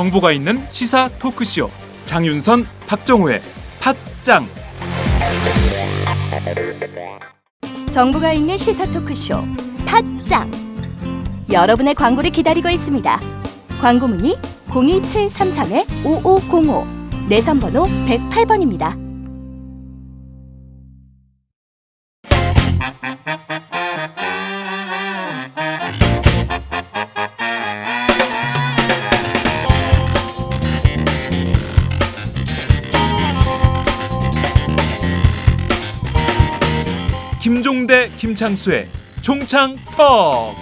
정보가 있는 시사 토크쇼 장윤선, 박정호의 팟짱. 정보가 있는 시사 토크쇼 팟짱. 여러분의 광고를 기다리고 있습니다. 광고 문의 02733-5505 내선번호 108번입니다. 김종대, 김창수의 종창턱.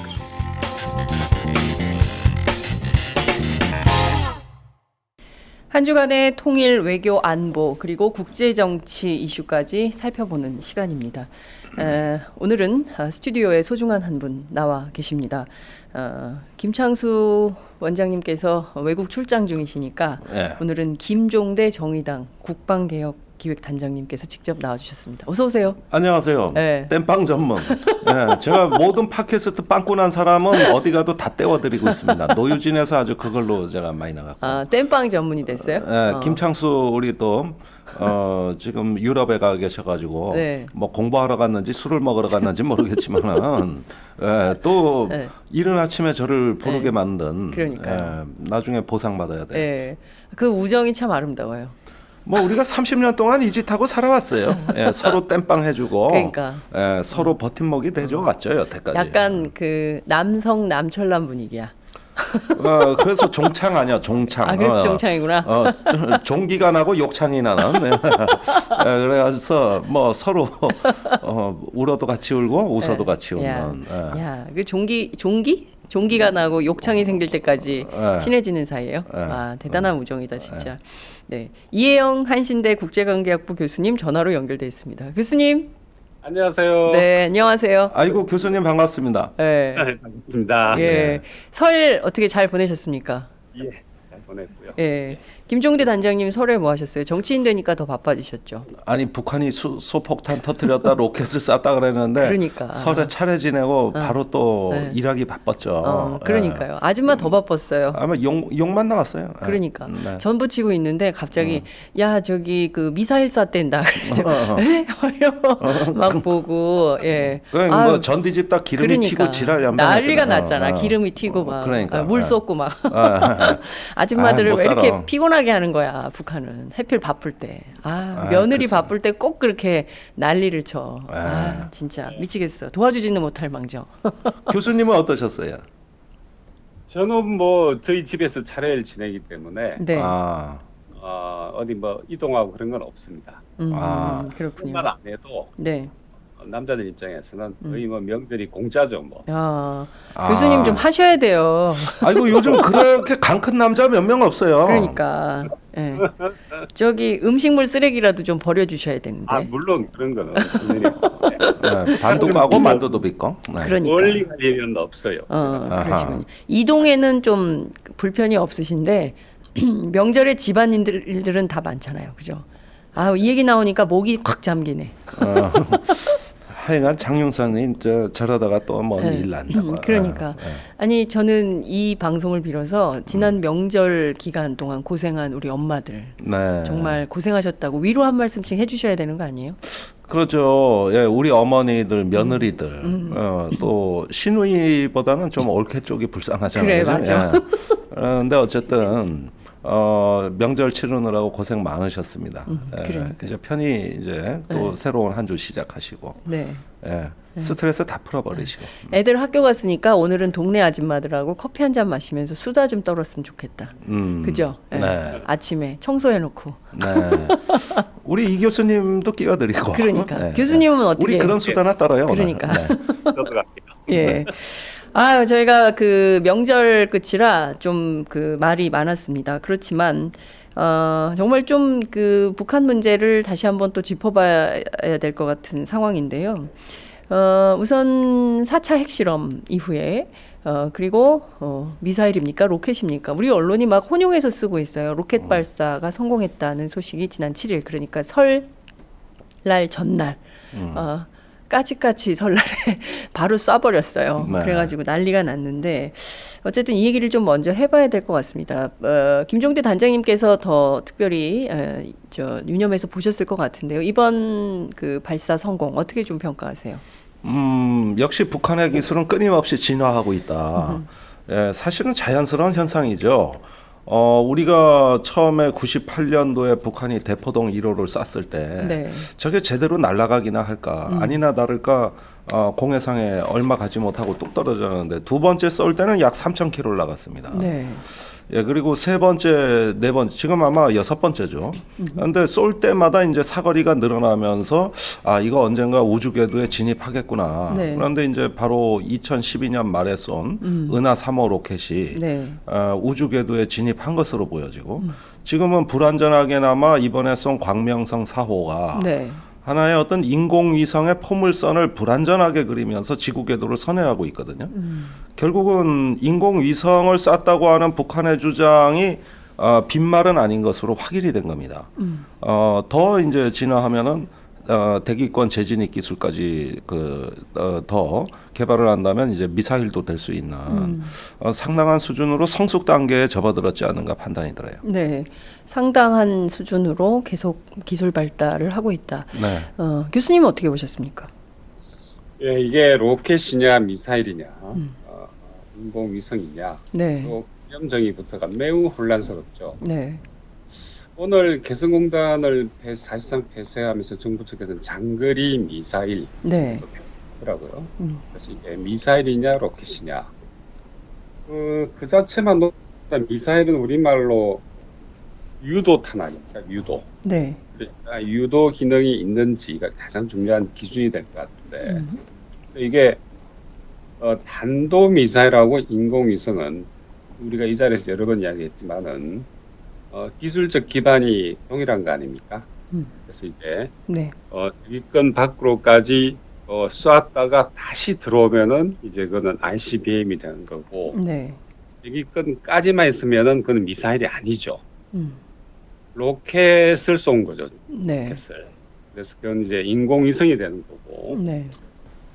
한 주간의 통일, 외교, 안보 그리고 국제정치 이슈까지 살펴보는 시간입니다. 오늘은 스튜디오에 소중한 한 분 나와 계십니다. 김창수 원장님께서 외국 출장 중이시니까 네. 오늘은 김종대 정의당 국방개혁기획단장님께서 직접 나와주셨습니다. 어서 오세요. 안녕하세요. 네. 땜빵 전문. 네, 제가 모든 팟캐스트 빵꾸 난 사람은 어디 가도 다 떼워드리고 있습니다. 노유진에서 아주 그걸로 제가 많이 나갔고. 아, 땜빵 전문이 됐어요? 네, 김창수 우리 또 지금 유럽에 가 계셔가지고 네. 뭐 공부하러 갔는지 술을 먹으러 갔는지 모르겠지만은 또 네. 이른 아침에 저를 부르게 네. 만든 나중에 보상받아야 돼요. 네. 그 우정이 참 아름다워요. 뭐 우리가 30년 동안 이 짓하고 살아왔어요. 예, 서로 땜빵 해주고 그러니까. 서로 버팀목이 되줘왔죠 여태까지. 약간 그 남성 남철남 분위기야. 그래서 종창 아니야 종창. 아 그래서 종창이구나. 종기가 나고 욕창이 나는. 그래서 뭐 서로 울어도 같이 울고 웃어도 같이 웃는. 야, 그 종기가 나고 욕창이 생길 때까지 친해지는 사이예요. 아 대단한 우정이다 진짜. 네, 이혜영 한신대 국제관계학부 교수님 전화로 연결돼 있습니다. 교수님. 안녕하세요. 네, 안녕하세요. 아이고 교수님 반갑습니다. 네, 반갑습니다. 예, 네. 설 어떻게 잘 보내셨습니까? 예, 잘 보냈고요. 예, 김종대 단장님 설에 뭐 하셨어요? 정치인 되니까 더 바빠지셨죠? 아니 북한이 소폭탄 터뜨렸다 로켓을 쐈다 그랬는데 그러니까. 설에 차례 지내고 바로 또 일하기 바빴죠. 그러니까요. 아줌마 더 바빴어요. 아마 욕만 나왔어요. 그러니까 네. 전부 치고 있는데 갑자기 야 저기 그 미사일 쐈댄다. 막 보고 예. 그러니까 뭐 전디집 다 기름이 튀고 지랄 난리가 났잖아. 기름이 튀고 막 그러니까. 물 쏟고 막 아줌마들을 왜 이렇게 피곤하게 하는 거야 북한은 해필 바쁠 때 며느리 바쁠 때 꼭 그렇게 난리를 쳐. 진짜 미치겠어. 도와주지는 못할 망정. 교수님은 어떠셨어요? 저는 뭐 저희 집에서 차례를 지내기 때문에 네. 어디 뭐 이동하고 그런 건 없습니다. 그렇군요. 그말 안 해도 네. 남자들 입장에서는 거의 뭐 명절이 공짜죠 뭐. 교수님 좀 하셔야 돼요. 아이고 요즘 그렇게 강 큰 남자 몇 명 없어요. 그러니까 예. 저기 음식물 쓰레기라도 좀 버려주셔야 되는데. 물론 그런 거는 네, 반도 까고 만두도 빚고. 네. 그러니까. 멀리 갈 일은 없어요. 그러시군요. 이동에는 좀 불편이 없으신데 명절에 집안일들은 다 많잖아요, 그죠? 이 얘기 나오니까 목이 확 잠기네. 하여간 장윤선이 저러다가 또 뭔 일 난다. 그러니까 아니 저는 이 방송을 빌어서 지난 명절 기간 동안 고생한 우리 엄마들 정말 고생하셨다고 위로 한 말씀씩 해주셔야 되는 거 아니에요? 그렇죠. 예, 우리 어머니들, 며느리들, 또 시누이보다는 좀 올케 쪽이 불쌍하잖아요. 그래, 맞아. 그런데 어쨌든 명절 치르느라고 고생 많으셨습니다. 그러니까. 이제 편히 이제 또 새로운 한 주 시작하시고, 스트레스 다 풀어버리시고. 애들 학교 갔으니까 오늘은 동네 아줌마들하고 커피 한 잔 마시면서 수다 좀 떨었으면 좋겠다. 그죠? 네. 아침에 청소해놓고. 네. 우리 이 교수님도 끼어드리고. 그러니까 교수님은 어떻게? 우리 그런 수다나 떨어요. 그러니까. 저도 갈게요. 예. 저희가 그 명절 끝이라 좀 그 말이 많았습니다. 그렇지만 정말 좀 그 북한 문제를 다시 한번 또 짚어봐야 될 것 같은 상황인데요. 우선 4차 핵실험 이후에 그리고 미사일입니까? 로켓입니까? 우리 언론이 막 혼용해서 쓰고 있어요. 로켓 발사가 성공했다는 소식이 지난 7일 그러니까 설날 전날 까치까치 설날에 바로 쏴버렸어요. 네. 그래가지고 난리가 났는데 어쨌든 이 얘기를 좀 먼저 해봐야 될 것 같습니다. 김종대 단장님께서 더 특별히 유념해서 보셨을 것 같은데요. 이번 그 발사 성공 어떻게 좀 평가하세요? 역시 북한의 기술은 끊임없이 진화하고 있다. 예, 사실은 자연스러운 현상이죠. 우리가 처음에 98년도에 북한이 대포동 1호를 쐈을 때 네. 저게 제대로 날아가기나 할까 아니나 다를까 공해상에 얼마 가지 못하고 뚝 떨어졌는데 두 번째 쏠 때는 약 3,000km를 나갔습니다. 네. 예, 그리고 세 번째, 네 번째, 지금 아마 여섯 번째죠. 그런데 쏠 때마다 이제 사거리가 늘어나면서 이거 언젠가 우주 궤도에 진입하겠구나. 네. 그런데 이제 바로 2012년 말에 쏜 은하 3호 로켓이 네. 우주 궤도에 진입한 것으로 보여지고 지금은 불안전하게나마 이번에 쏜 광명성 4호가 네. 하나의 어떤 인공위성의 포물선을 불안전하게 그리면서 지구 궤도를 선회하고 있거든요. 결국은 인공위성을 쐈다고 하는 북한의 주장이 빈말은 아닌 것으로 확인이 된 겁니다. 더 이제 진화하면은 대기권 재진입 기술까지 더 개발을 한다면 이제 미사일도 될 수 있는 상당한 수준으로 성숙 단계에 접어들었지 않은가 판단이 들어요. 네, 상당한 수준으로 계속 기술 발달을 하고 있다. 네. 교수님은 어떻게 보셨습니까? 예, 이게 로켓이냐 미사일이냐 인공위성이냐 네. 또 개념정의부터가 매우 혼란스럽죠. 네. 오늘 개성공단을 사실상 폐쇄하면서 정부 측에서는 장거리 미사일 네. 더라고요. 그래서 이게 미사일이냐 로켓이냐 그 자체만 놓고 미사일은 우리말로 유도 탄환입니다. 유도. 네. 그러니까 유도 기능이 있는지가 가장 중요한 기준이 될 것 같은데 이게 탄도미사일하고 인공위성은 우리가 이 자리에서 여러 번 이야기했지만은 기술적 기반이 동일한 거 아닙니까? 그래서 이제 네. 대기권 밖으로까지 쐈다가 다시 들어오면은 이제 그거는 ICBM이 되는 거고 네. 대기권까지만 있으면은 그건 미사일이 아니죠. 로켓을 쏜 거죠. 네. 로켓을. 그래서 그건 이제 인공위성이 되는 거고. 네.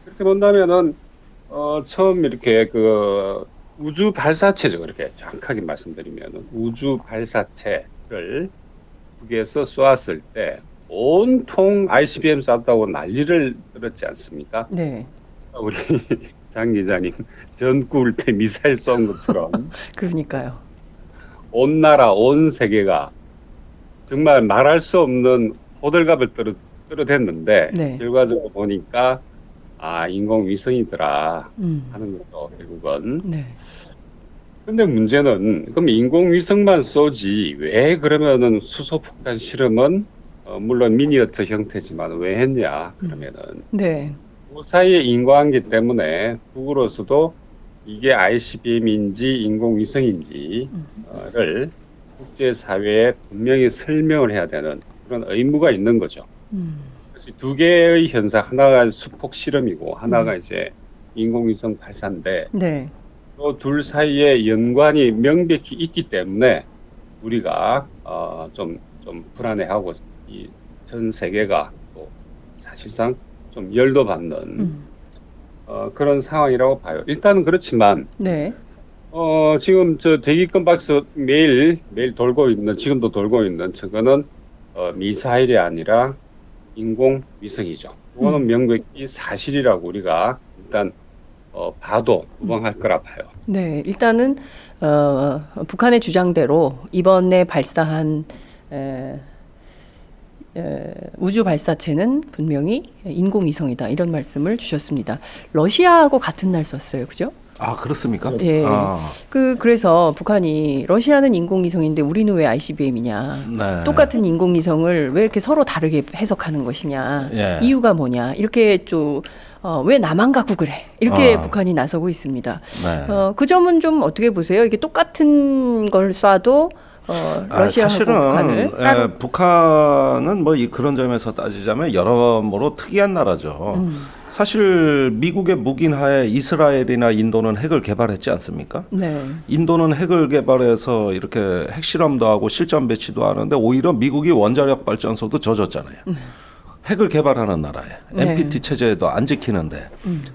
그렇게 본다면은 처음 이렇게 우주 발사체죠. 그렇게 정확하게 말씀드리면 우주 발사체를 북에서 쏘았을 때 온통 ICBM 쐈다고 난리를 들었지 않습니까? 네. 우리 장 기자님 전구울 때 미사일 쏜 것처럼 그러니까요. 온 나라 온 세계가 정말 말할 수 없는 호들갑을 떨어댔는데 네. 결과적으로 보니까 인공위성이더라 하는 거죠. 결국은. 네. 근데 문제는 그럼 인공위성만 쏘지 왜 그러면은 수소폭탄 실험은 물론 미니어처 형태지만 왜 했냐 그러면은 네. 그 사이의 인과관계 때문에 북으로서도 이게 ICBM인지 인공위성인지를 국제사회에 분명히 설명을 해야 되는 그런 의무가 있는 거죠. 그래서 두 개의 현상, 하나가 수폭 실험이고 하나가 이제 인공위성 발사인데 네. 또 둘 사이에 연관이 명백히 있기 때문에 우리가 좀 불안해하고 이 전 세계가 또 사실상 좀 열도 받는 그런 상황이라고 봐요. 일단은 그렇지만 네. 지금 저 대기권 밖에서 매일 돌고 있는 지금도 돌고 있는 저거는 미사일이 아니라 인공위성이죠. 그거는 명백히 사실이라고 우리가 일단 봐도 무방할 거라 봐요. 네. 일단은 북한의 주장대로 이번에 발사한 우주 발사체는 분명히 인공위성이다 이런 말씀을 주셨습니다. 러시아하고 같은 날 썼어요, 그죠? 그렇습니까? 예. 그래서 북한이 러시아는 인공위성인데 우리는 왜 ICBM이냐? 네. 똑같은 인공위성을 왜 이렇게 서로 다르게 해석하는 것이냐? 예. 이유가 뭐냐? 이렇게 좀 왜 나만 갖고 그래? 이렇게 북한이 나서고 있습니다. 네. 그 점은 좀 어떻게 보세요? 이게 똑같은 걸 쏴도 러시아하고 사실은 북한을 따로 북한은 뭐 그런 점에서 따지자면 여러모로 특이한 나라죠. 사실 미국의 묵인하에 이스라엘이나 인도는 핵을 개발했지 않습니까? 네. 인도는 핵을 개발해서 이렇게 핵실험도 하고 실전 배치도 하는데 오히려 미국이 원자력 발전소도 져줬잖아요. 핵을 개발하는 나라에 네. NPT 체제도 안 지키는데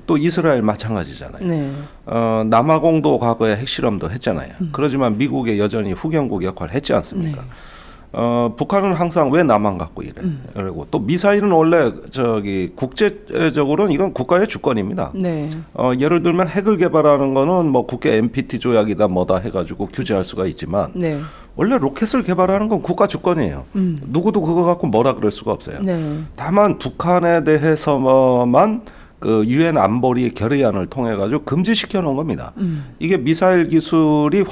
또 이스라엘 마찬가지잖아요. 네. 남아공도 과거에 핵실험도 했잖아요. 그러지만 미국에 여전히 후견국 역할을 했지 않습니까? 북한은 항상 왜 나만 갖고 이래? 그리고 또 미사일은 원래 국제적으로는 이건 국가의 주권입니다. 네. 예를 들면 핵을 개발하는 거는 뭐 국회 NPT 조약이다 뭐다 해가지고 규제할 수가 있지만 네. 원래 로켓을 개발하는 건 국가 주권이에요. 누구도 그거 갖고 뭐라 그럴 수가 없어요. 네. 다만 북한에 대해서만 그 유엔 안보리 결의안을 통해 가지고 금지시켜 놓은 겁니다. 이게 미사일 기술이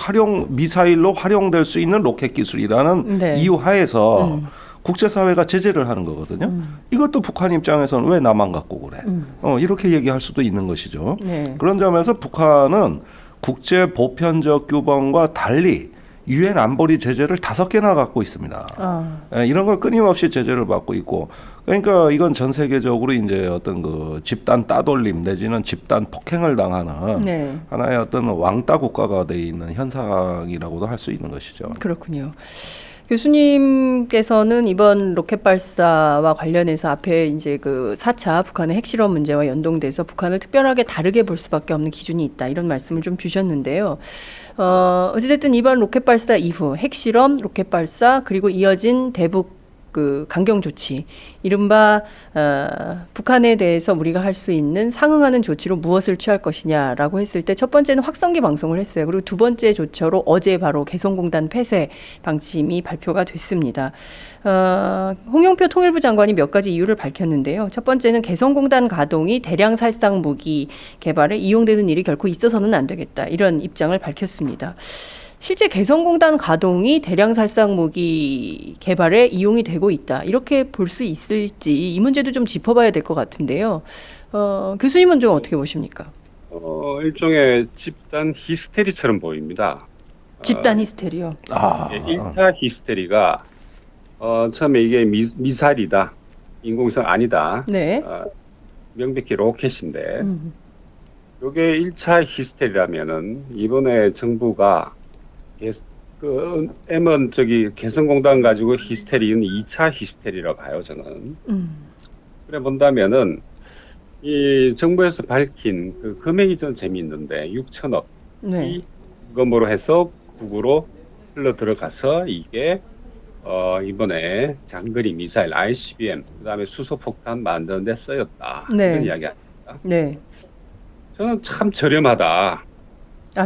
미사일로 활용될 수 있는 로켓 기술이라는 네. 이유 하에서 국제사회가 제재를 하는 거거든요. 이것도 북한 입장에서는 왜 나만 갖고 그래? 이렇게 얘기할 수도 있는 것이죠. 네. 그런 점에서 북한은 국제 보편적 규범과 달리 유엔 안보리 제재를 5개나 갖고 있습니다. 이런 걸 끊임없이 제재를 받고 있고, 그러니까 이건 전 세계적으로 이제 어떤 그 집단 따돌림 내지는 집단 폭행을 당하는 네. 하나의 어떤 왕따 국가가 돼 있는 현상이라고도 할 수 있는 것이죠. 그렇군요. 교수님께서는 이번 로켓 발사와 관련해서 앞에 이제 그 4차 북한의 핵실험 문제와 연동돼서 북한을 특별하게 다르게 볼 수밖에 없는 기준이 있다, 이런 말씀을 좀 주셨는데요. 어찌됐든 이번 로켓 발사 이후 핵실험, 로켓 발사, 그리고 이어진 대북 그 강경 조치, 이른바 북한에 대해서 우리가 할 수 있는 상응하는 조치로 무엇을 취할 것이냐라고 했을 때 첫 번째는 확성기 방송을 했어요. 그리고 두 번째 조처로 어제 바로 개성공단 폐쇄 방침이 발표가 됐습니다. 홍영표 통일부 장관이 몇 가지 이유를 밝혔는데요. 첫 번째는 개성공단 가동이 대량 살상 무기 개발에 이용되는 일이 결코 있어서는 안 되겠다, 이런 입장을 밝혔습니다. 실제 개성공단 가동이 대량 살상 무기 개발에 이용이 되고 있다, 이렇게 볼 수 있을지 이 문제도 좀 짚어봐야 될 것 같은데요. 교수님은 좀 어떻게 보십니까? 일종의 집단 히스테리처럼 보입니다. 집단 히스테리요. 1차 히스테리가 처음에 이게 미사일이다, 인공위성 아니다, 네. 명백히 로켓인데, 이게 1차 히스테리라면은 이번에 정부가 M은 개성공단 가지고 히스테리는 2차 히스테리라고 봐요, 저는. 그래 본다면은 이 정부에서 밝힌 그 금액이 좀 재미있는데 6천억 네. 이금으로 해서 북으로 흘러 들어가서 이게 이번에 장거리 미사일 ICBM, 그다음에 수소폭탄 만드는 데 쓰였다, 네. 이런 이야기합니다. 네. 저는 참 저렴하다.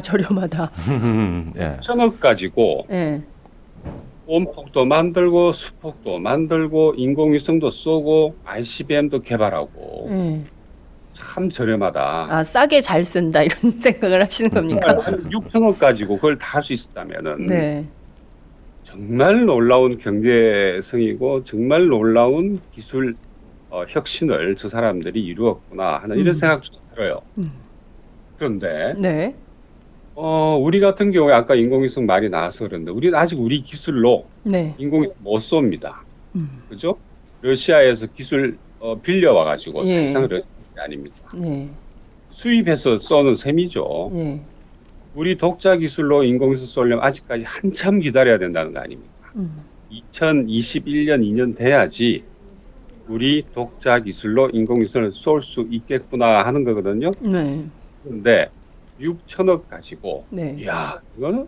저렴하다. 예. 1천억 가지고 네. 온폭도 만들고 수폭도 만들고 인공위성도 쏘고 ICBM도 개발하고 네. 참 저렴하다. 싸게 잘 쓴다, 이런 생각을 하시는 겁니까? 6천억 가지고 그걸 다 할 수 있었다면은 네. 정말 놀라운 경제성이고 정말 놀라운 기술 혁신을 저 사람들이 이루었구나 하는 이런 생각도 들어요. 그런데 네. 우리 같은 경우에 아까 인공위성 말이 나와서 그런데 우리는 아직 우리 기술로 네. 인공위성 못 쏩니다. 그죠? 러시아에서 기술 빌려와 가지고 예. 사실상 러시아 아닙니까? 네. 수입해서 쏘는 셈이죠. 네. 우리 독자 기술로 인공위성 쏘려면 아직까지 한참 기다려야 된다는 거 아닙니까? 2021년 2년 돼야지 우리 독자 기술로 인공위성을 쏠 수 있겠구나 하는 거거든요. 네. 그런데 6천억 가지고, 네. 이야, 이거는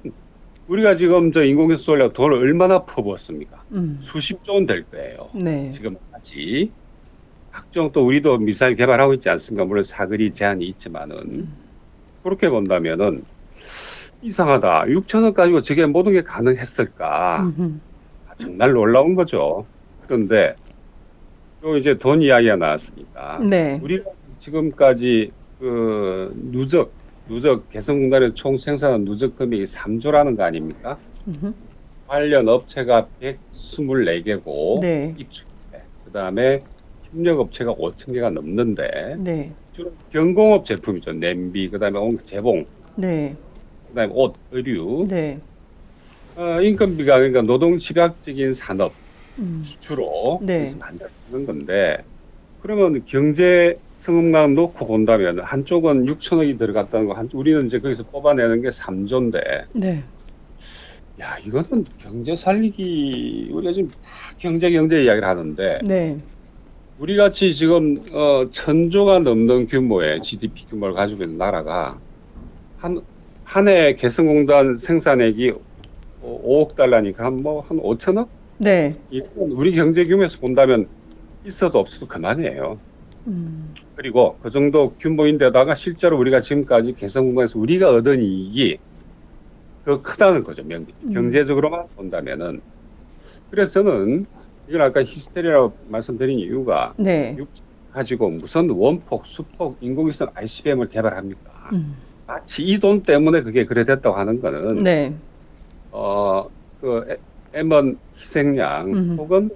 우리가 지금 저 인공위성 쏘려고 돈을 얼마나 퍼부었습니까? 수십조 원 될 거예요. 네. 지금까지. 각종 또 우리도 미사일 개발하고 있지 않습니까? 물론 사거리 제한이 있지만은. 그렇게 본다면은 이상하다. 6천억 가지고 저게 모든 게 가능했을까? 정말 놀라운 거죠. 그런데 또 이제 돈 이야기가 나왔으니까. 네. 우리가 지금까지 그 누적 개성공단의 총 생산한 누적 금액이 3조라는 거 아닙니까? 관련 업체가 124개고 네. 그다음에 협력업체가 5,000개가 넘는데 네. 주로 경공업 제품이죠. 냄비, 그다음에 재봉, 네. 그다음에 옷, 의류, 네. 인건비가 그러니까 노동 집약적인 산업 주로 네. 만드는 건데, 그러면 경제 성음강 놓고 본다면 한쪽은 6천억이 들어갔다는 거, 우리는 이제 거기서 뽑아내는 게 3조인데, 네. 야, 이거는 경제 살리기, 우리가 지금 다 경제 이야기를 하는데, 네. 우리 같이 지금 1,000조가 넘는 규모의 GDP 규모를 가지고 있는 나라가 한 해 개성공단 생산액이 5억 달러니까 한 5천억? 네. 이건 우리 경제 규모에서 본다면 있어도 없어도 그만이에요. 그리고 그 정도 규모인데다가 실제로 우리가 지금까지 개성공단에서 우리가 얻은 이익이 그 크다는 거죠. 경제적으로만 본다면은. 그래서 저는 이건 아까 히스테리라고 말씀드린 이유가 네. 가지고 무슨 원폭, 수폭, 인공위성 ICBM을 개발합니까? 마치 이 돈 때문에 그게 그래 됐다고 하는 거는 네. 그 M1 희생양 혹은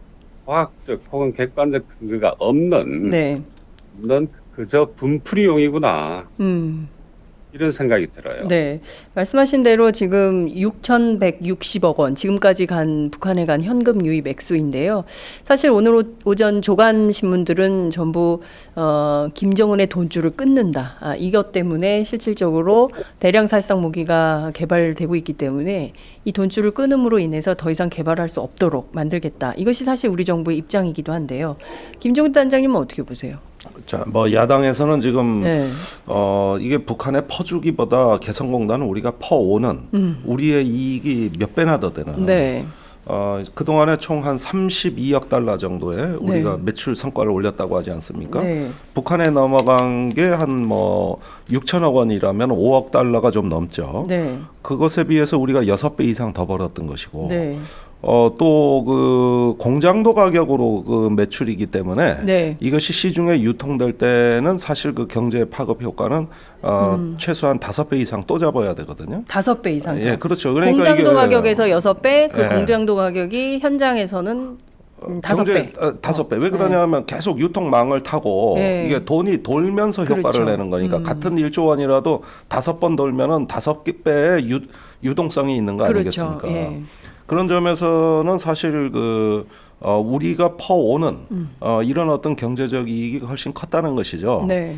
과학적 혹은 객관적 근거가 없는 네. 그저 분풀이용이구나. 이런 생각이 들어요. 네. 말씀하신 대로 지금 6,160억 원, 지금까지 북한에 간 현금 유입 액수인데요. 사실 오늘 오전 조간 신문들은 전부 김정은의 돈줄을 끊는다. 이것 때문에 실질적으로 대량 살상 무기가 개발되고 있기 때문에 이 돈줄을 끊음으로 인해서 더 이상 개발할 수 없도록 만들겠다. 이것이 사실 우리 정부의 입장이기도 한데요. 김종인 단장님은 어떻게 보세요? 자, 뭐 야당에서는 지금 네. 이게 북한에 퍼주기보다 개성공단은 우리가 퍼오는 우리의 이익이 몇 배나 더 되는. 네. 그동안에 총 한 32억 달러 정도의 우리가 네. 매출 성과를 올렸다고 하지 않습니까? 네. 북한에 넘어간 게 한 6천억 원이라면 5억 달러가 좀 넘죠. 네. 그것에 비해서 우리가 6배 이상 더 벌었던 것이고. 네. 또 그 공장도 가격으로 그 매출이기 때문에 네. 이것이 시중에 유통될 때는 사실 그 경제 파급 효과는 최소한 5배 이상 또 잡아야 되거든요. 5배 이상. 예, 그렇죠. 그러니까 공장도 이게 가격에서 6배, 그 예. 공장도 가격이 현장에서는 5배. 5배. 왜 그러냐면 계속 유통망을 타고 예. 이게 돈이 돌면서 효과를 그렇죠. 내는 거니까 같은 1조 원이라도 5번 돌면은 5배의 유동성이 있는 거 그렇죠. 아니겠습니까? 예. 그런 점에서는 사실 우리가 퍼오는 이런 어떤 경제적 이익이 훨씬 컸다는 것이죠. 네.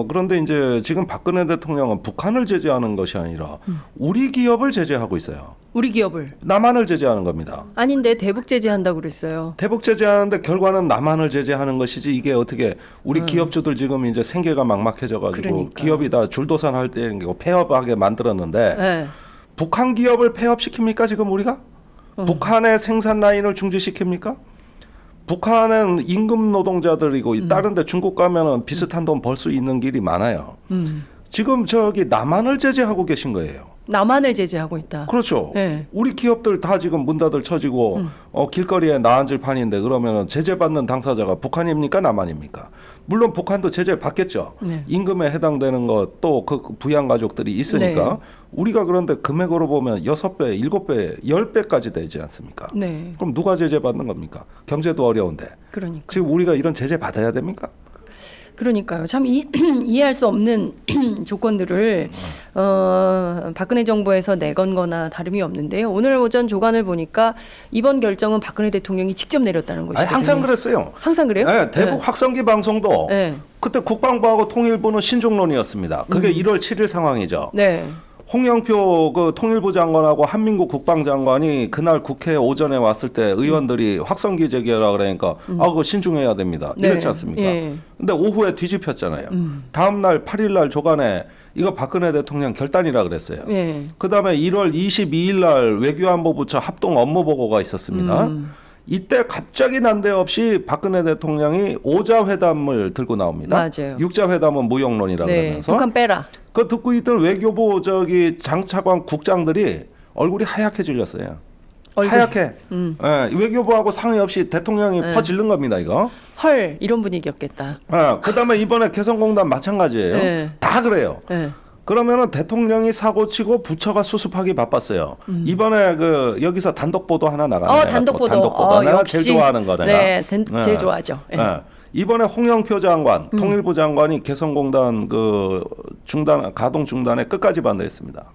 그런데 이제 지금 박근혜 대통령은 북한을 제재하는 것이 아니라 우리 기업을 제재하고 있어요. 우리 기업을. 남한을 제재하는 겁니다. 아닌데 대북 제재한다고 그랬어요. 대북 제재하는데 결과는 남한을 제재하는 것이지 이게 어떻게 우리 기업주들 지금 이제 생계가 막막해져 가지고 그러니까. 기업이 다 줄도산 할 때 폐업하게 만들었는데 네. 북한 기업을 폐업시킵니까 지금 우리가? 북한의 생산 라인을 중지시킵니까? 북한은 임금 노동자들이고 다른데 중국 가면은 비슷한 돈 벌 수 있는 길이 많아요. 지금 저기 남한을 제재하고 계신 거예요. 남한을 제재하고 있다. 그렇죠. 네. 우리 기업들 다 지금 문 닫을 처지고 길거리에 나앉을 판인데 그러면은 제재받는 당사자가 북한입니까 남한입니까? 물론 북한도 제재를 받겠죠. 네. 임금에 해당되는 것 또 그 부양 가족들이 있으니까 네. 우리가 그런데 금액으로 보면 6배, 7배, 10배까지 되지 않습니까? 네. 그럼 누가 제재받는 겁니까? 경제도 어려운데. 그러니까. 지금 우리가 이런 제재 받아야 됩니까? 그러니까요. 참 이해할 수 없는 조건들을 박근혜 정부에서 내건 거나 다름이 없는데요. 오늘 오전 조간을 보니까 이번 결정은 박근혜 대통령이 직접 내렸다는 것이거든요. 아니, 항상 그랬어요. 항상 그래요? 네, 대북 확성기 방송도 네. 그때 국방부하고 통일부는 신중론이었습니다. 그게 1월 7일 상황이죠. 네. 홍영표 그 통일부 장관하고 한민국 국방장관이 그날 국회 오전에 왔을 때 의원들이 확성기 제기하라 그러니까 그거 신중해야 됩니다. 네. 이랬지 않습니까? 예. 근데 오후에 뒤집혔잖아요. 다음 날 8일 날 조간에 이거 박근혜 대통령 결단이라 그랬어요. 예. 그다음에 1월 22일 날 외교안보부처 합동 업무 보고가 있었습니다. 이때 갑자기 난데없이 박근혜 대통령이 5자 회담을 들고 나옵니다. 맞아요. 6자 회담은 무용론이라 네. 그러면서 북한 빼라. 그 듣고 있던 외교부 장차관 국장들이 얼굴이 하얗게 질렸어요. 하얗게. 예, 외교부하고 상의 없이 대통령이 퍼질른 겁니다, 이거. 헐 이런 분위기였겠다. 그다음에 이번에 개성공단 마찬가지예요. 네. 다 그래요. 네. 그러면은 대통령이 사고치고 부처가 수습하기 바빴어요. 이번에 여기서 단독 보도 하나 나가네요. 단독 보도. 내가 역시. 제일 좋아하는 거 내가. 네, 제일 좋아하죠. 네. 네. 이번에 홍영표 장관, 통일부 장관이 개성공단 가동 중단에 끝까지 반대했습니다.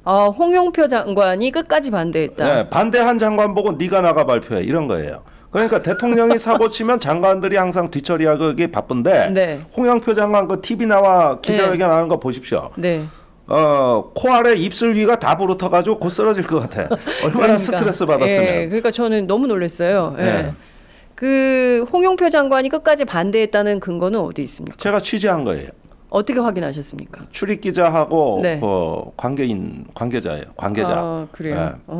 홍영표 장관이 끝까지 반대했다. 네, 반대한 장관 보고 네가 나가 발표해 이런 거예요. 그러니까 대통령이 사고 치면 장관들이 항상 뒤처리하기 바쁜데 네. 홍영표 장관 TV 나와 기자회견 하는 거 보십시오. 네. 코 아래 입술 위가 다 부르터가지고 곧 쓰러질 것 같아. 얼마나 그러니까. 스트레스 받았으면. 그러니까 저는 너무 놀랐어요. 예. 그 홍영표 장관이 끝까지 반대했다는 근거는 어디 있습니까? 제가 취재한 거예요. 어떻게 확인하셨습니까? 출입 기자하고 네. 관계자예요. 관계자. 아, 그래요. 네.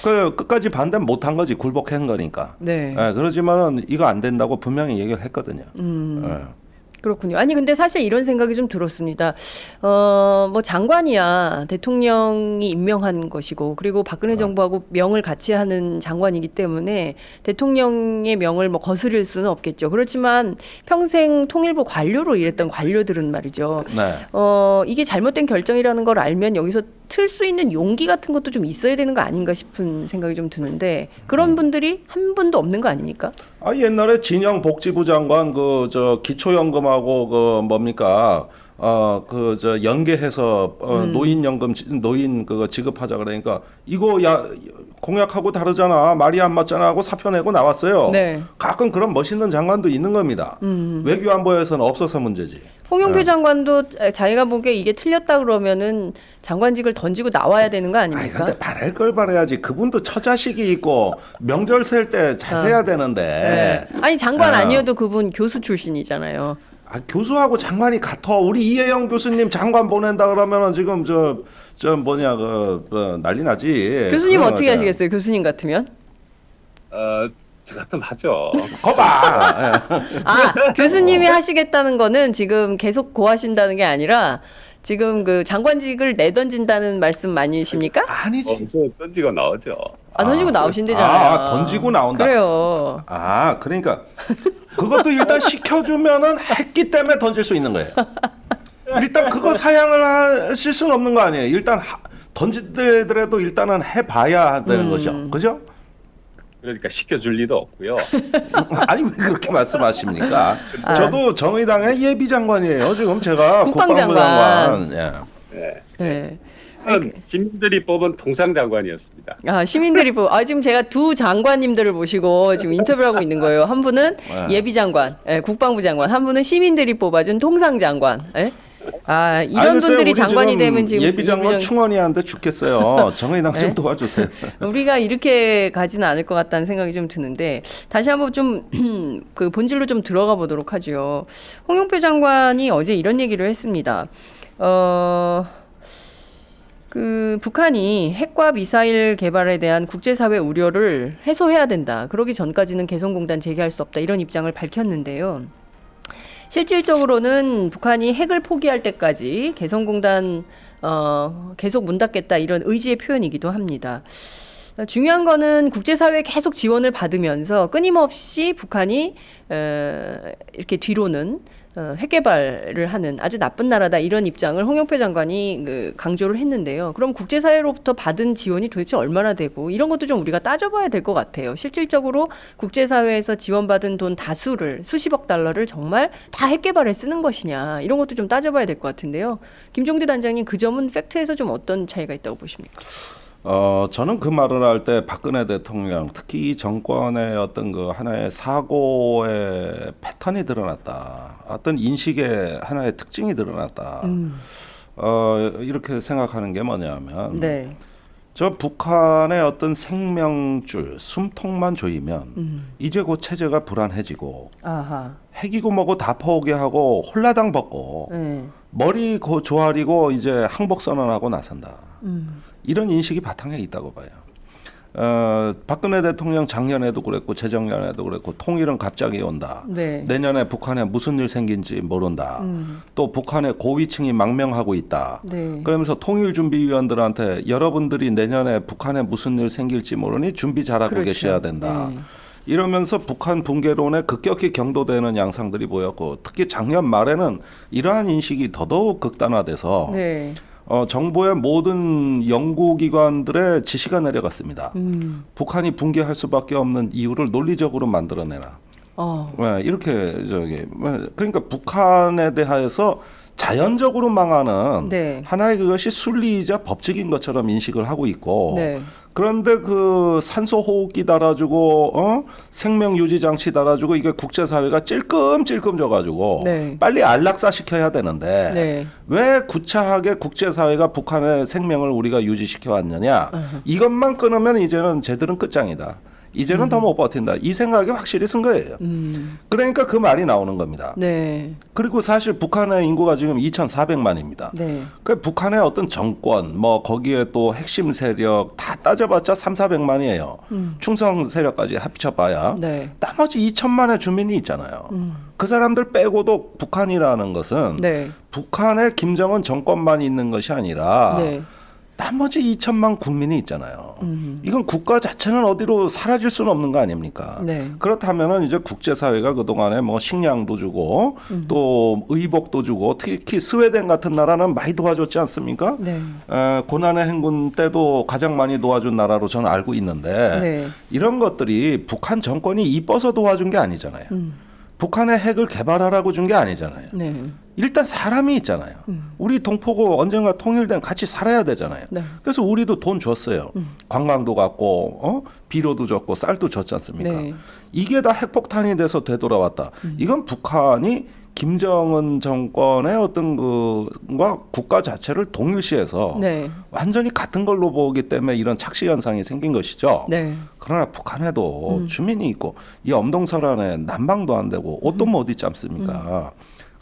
그 끝까지 반대 못한 거지 굴복한 거니까. 네. 그러지만은 이거 안 된다고 분명히 얘기를 했거든요. 네. 그렇군요. 아니 근데 사실 이런 생각이 좀 들었습니다. 뭐 장관이야 대통령이 임명한 것이고 그리고 박근혜 정부하고 명을 같이 하는 장관이기 때문에 대통령의 명을 뭐 거스릴 수는 없겠죠. 그렇지만 평생 통일부 관료로 일했던 관료들은 말이죠. 네. 이게 잘못된 결정이라는 걸 알면 여기서 틀 수 있는 용기 같은 것도 좀 있어야 되는 거 아닌가 싶은 생각이 좀 드는데 그런 분들이 한 분도 없는 거 아닙니까? 옛날에 진영 복지부 장관 기초연금하고 뭡니까? 연계해서 노인연금 노인 그거 지급하자 그러니까 이거 공약하고 다르잖아. 말이 안 맞잖아 하고 사표 내고 나왔어요. 네. 가끔 그런 멋있는 장관도 있는 겁니다. 외교안보에서는 없어서 문제지. 홍영표 장관도 자기가 보기에 이게 틀렸다 그러면은 장관직을 던지고 나와야 되는 거 아닙니까? 근데 바랄 걸 바라야지. 그분도 처자식이 있고 명절 셀 때 잘 세야 되는데. 네. 아니 장관 아니어도 그분 교수 출신이잖아요. 교수하고 장관이 같아. 우리 이혜영 교수님 장관 보낸다 그러면은 지금 난리 나지. 교수님 어떻게 하시겠어요? 교수님 같으면? 저 같으면 하죠. 거봐. 교수님이 하시겠다는 거는 지금 계속 고하신다는 게 아니라 지금 그 장관직을 내던진다는 말씀 아니십니까? 아니지. 저 던지고 나오죠. 던지고 나오신대잖아요. 던지고 나온다. 그래요. 그러니까 그것도 일단 시켜주면은 했기 때문에 던질 수 있는 거예요. 일단 그거 사양을 하실 수는 없는 거 아니에요. 일단 던지더라도 일단은 해봐야 되는 거죠. 그죠? 그러니까 시켜줄 리도 없고요. 아니 왜 그렇게 말씀하십니까? 저도 정의당의 예비 장관이에요. 지금 제가 국방부 장관. 네. 시민들이 뽑은 통상장관이었습니다. 시민들이 지금 제가 두 장관님들을 모시고 지금 인터뷰를 하고 있는 거예요. 한 분은 예비 장관, 국방부 장관, 한 분은 시민들이 뽑아준 통상 장관. 이런 분들이 장관이 되면 지금 예비 장관 충원이 하는데 죽겠어요. 정의당 좀 도와주세요. 우리가 이렇게 가지는 않을 것 같다는 생각이 좀 드는데 다시 한번 좀 그 본질로 좀 들어가 보도록 하죠. 홍영표 장관이 어제 이런 얘기를 했습니다. 그 북한이 핵과 미사일 개발에 대한 국제사회 우려를 해소해야 된다. 그러기 전까지는 개성공단 재개할 수 없다. 이런 입장을 밝혔는데요. 실질적으로는 북한이 핵을 포기할 때까지 개성공단 계속 문 닫겠다 이런 의지의 표현이기도 합니다. 중요한 거는 국제사회에 계속 지원을 받으면서 끊임없이 북한이 이렇게 뒤로는 핵 개발을 하는 아주 나쁜 나라다 이런 입장을 홍영표 장관이 강조를 했는데요. 그럼 국제사회로부터 받은 지원이 도대체 얼마나 되고 이런 것도 좀 우리가 따져봐야 될 것 같아요. 실질적으로 국제사회에서 지원받은 돈 다수를 수십억 달러를 정말 다 핵 개발에 쓰는 것이냐 이런 것도 좀 따져봐야 될 것 같은데요. 김종대 단장님 그 점은 팩트에서 좀 어떤 차이가 있다고 보십니까? 저는 그 말을 할 때 박근혜 대통령 특히 이 정권의 어떤 그 하나의 사고의 패턴이 드러났다. 어떤 인식의 하나의 특징이 드러났다. 이렇게 생각하는 게 뭐냐면 저 북한의 어떤 생명줄, 숨통만 조이면 이제 곧 체제가 불안해지고 핵이고 뭐고 다 포기하고 홀라당 벗고 머리 조아리고 이제 항복 선언하고 나선다. 이런 인식이 바탕에 있다고 봐요. 박근혜 대통령 작년에도 그랬고 재작년에도 그랬고 통일은 갑자기 온다. 내년에 북한에 무슨 일 생긴지 모른다. 또 북한의 고위층이 망명하고 있다. 그러면서 통일준비위원들한테 여러분들이 내년에 북한에 무슨 일 생길지 모르니 준비 잘하고 계셔야 된다. 이러면서 북한 붕괴론에 급격히 경도되는 양상들이 보였고 특히 작년 말에는 이러한 인식이 더더욱 극단화돼서 정부의 모든 연구기관들의 지시가 내려갔습니다. 북한이 붕괴할 수밖에 없는 이유를 논리적으로 만들어내라. 이렇게 그러니까 북한에 대하여서 자연적으로 망하는 하나의 그것이 순리이자 법칙인 것처럼 인식을 하고 있고 그런데 그 산소 호흡기 달아주고 생명 유지 장치 달아주고 이게 국제사회가 찔끔찔끔 져가지고 빨리 안락사 시켜야 되는데 왜 구차하게 국제사회가 북한의 생명을 우리가 유지시켜 왔느냐 이것만 끊으면 이제는 쟤들은 끝장이다. 이제는 더 못 버틴다. 이 생각이 확실히 쓴 거예요. 그러니까 그 말이 나오는 겁니다. 네. 그리고 사실 북한의 인구가 지금 2,400만입니다. 네. 그 북한의 어떤 정권, 뭐 거기에 또 핵심 세력 다 따져봤자 3,400만이에요. 충성 세력까지 합쳐봐야 네. 나머지 2천만의 주민이 있잖아요. 그 사람들 빼고도 북한이라는 것은 네. 북한의 김정은 정권만 있는 것이 아니라 네. 나머지 2천만 국민이 있잖아요. 이건 국가 자체는 어디로 사라질 수는 없는 거 아닙니까? 네. 그렇다면은 이제 국제사회가 그동안에 뭐 식량도 주고 또 의복도 주고 특히 스웨덴 같은 나라는 많이 도와줬지 않습니까? 네. 고난의 행군 때도 가장 많이 도와준 나라로 저는 알고 있는데 네. 이런 것들이 북한 정권이 이뻐서 도와준 게 아니잖아요. 북한의 핵을 개발하라고 준 게 아니잖아요. 네. 일단 사람이 있잖아요. 우리 동포고 언젠가 통일된 같이 살아야 되잖아요. 네. 그래서 우리도 돈 줬어요. 관광도 갔고 비료도 줬고 쌀도 줬지 않습니까? 네. 이게 다 핵폭탄이 돼서 되돌아왔다. 이건 북한이 김정은 정권의 어떤 그과 국가 자체를 동일시해서 네. 완전히 같은 걸로 보기 때문에 이런 착시 현상이 생긴 것이죠. 네. 그러나 북한에도 주민이 있고 이 엄동설안에 난방도 안 되고 옷도 못 입지 않습니까?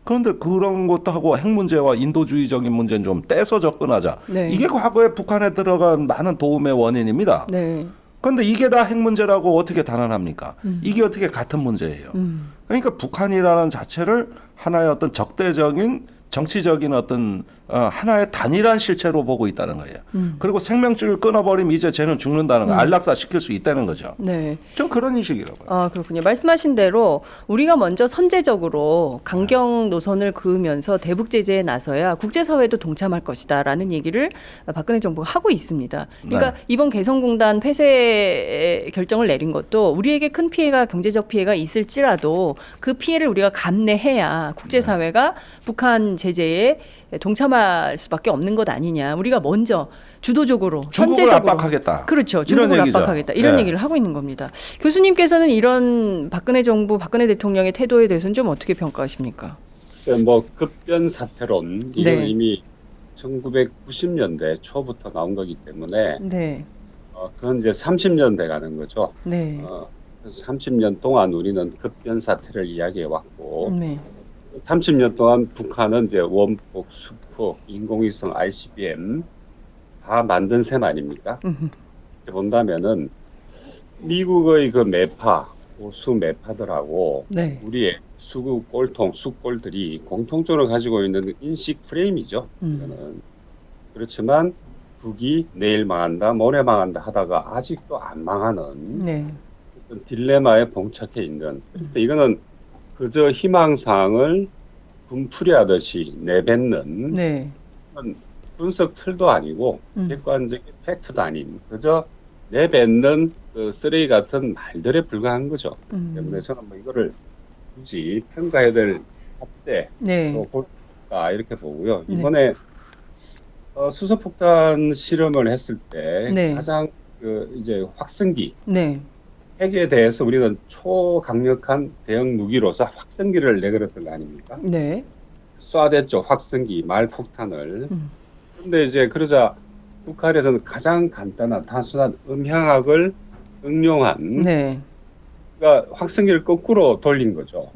그런데 그런 것도 하고 핵 문제와 인도주의적인 문제는 좀 떼서 접근하자. 네. 이게 과거에 북한에 들어간 많은 도움의 원인입니다. 네. 그런데 이게 다 핵 문제라고 어떻게 단언합니까? 이게 어떻게 같은 문제예요? 그러니까 북한이라는 자체를 하나의 어떤 적대적인 정치적인 어떤 하나의 단일한 실체로 보고 있다는 거예요. 그리고 생명줄을 끊어버리면 이제 쟤는 죽는다는 거, 안락사 시킬 수 있다는 거죠. 네. 좀 그런 인식이라고요. 아, 그렇군요. 말씀하신 대로 우리가 먼저 선제적으로 강경 노선을 그으면서 대북 제재에 나서야 국제사회도 동참할 것이다라는 얘기를 박근혜 정부가 하고 있습니다. 그러니까 네. 이번 개성공단 폐쇄 결정을 내린 것도 우리에게 큰 피해가 경제적 피해가 있을지라도 그 피해를 우리가 감내해야 국제사회가 북한 제재에 동참할 수밖에 없는 것 아니냐. 우리가 먼저 주도적으로 중국을 선제적으로 압박하겠다. 그렇죠. 중국을 이런 얘기죠. 압박하겠다. 이런 네. 얘기를 하고 있는 겁니다. 교수님께서는 이런 박근혜 정부, 박근혜 대통령의 태도에 대해서는 좀 어떻게 평가하십니까? 뭐 급변 사태론 이건 네. 이미 1990년대 초부터 나온 거기 때문에 네. 그건 이제 30년 돼 가는 거죠. 네. 그래서 30년 동안 우리는 급변 사태를 이야기해 왔고 네. 30년 동안 북한은 이제 원폭, 수폭, 인공위성, ICBM 다 만든 셈 아닙니까? 이렇게 본다면은 미국의 그 매파, 보수 매파들하고 네. 우리의 수구 꼴통, 수꼴들이 공통적으로 가지고 있는 인식 프레임이죠. 이거는. 그렇지만 북이 내일 망한다, 모레 망한다 하다가 아직도 안 망하는 네. 어떤 딜레마에 봉착해 있는. 이거는 그저 희망사항을 분풀이하듯이 내뱉는 네. 그런 분석 틀도 아니고 객관적인 팩트도 아닌 그저 내뱉는 그 쓰레기 같은 말들에 불과한 거죠. 때문에 저는 뭐 이거를 굳이 평가해야 될 때 네. 볼까 이렇게 보고요. 이번에 수소폭탄 실험을 했을 때 네. 가장 그 이제 확성기 네. 핵에 대해서 우리는 초강력한 대응 무기로서 확성기를 내걸었던 거 아닙니까? 네. 쏴댔죠. 확성기, 말폭탄을. 그런데 이제 그러자 북한에서는 가장 간단한 단순한 음향학을 응용한 네. 그러니까 확성기를 거꾸로 돌린 거죠.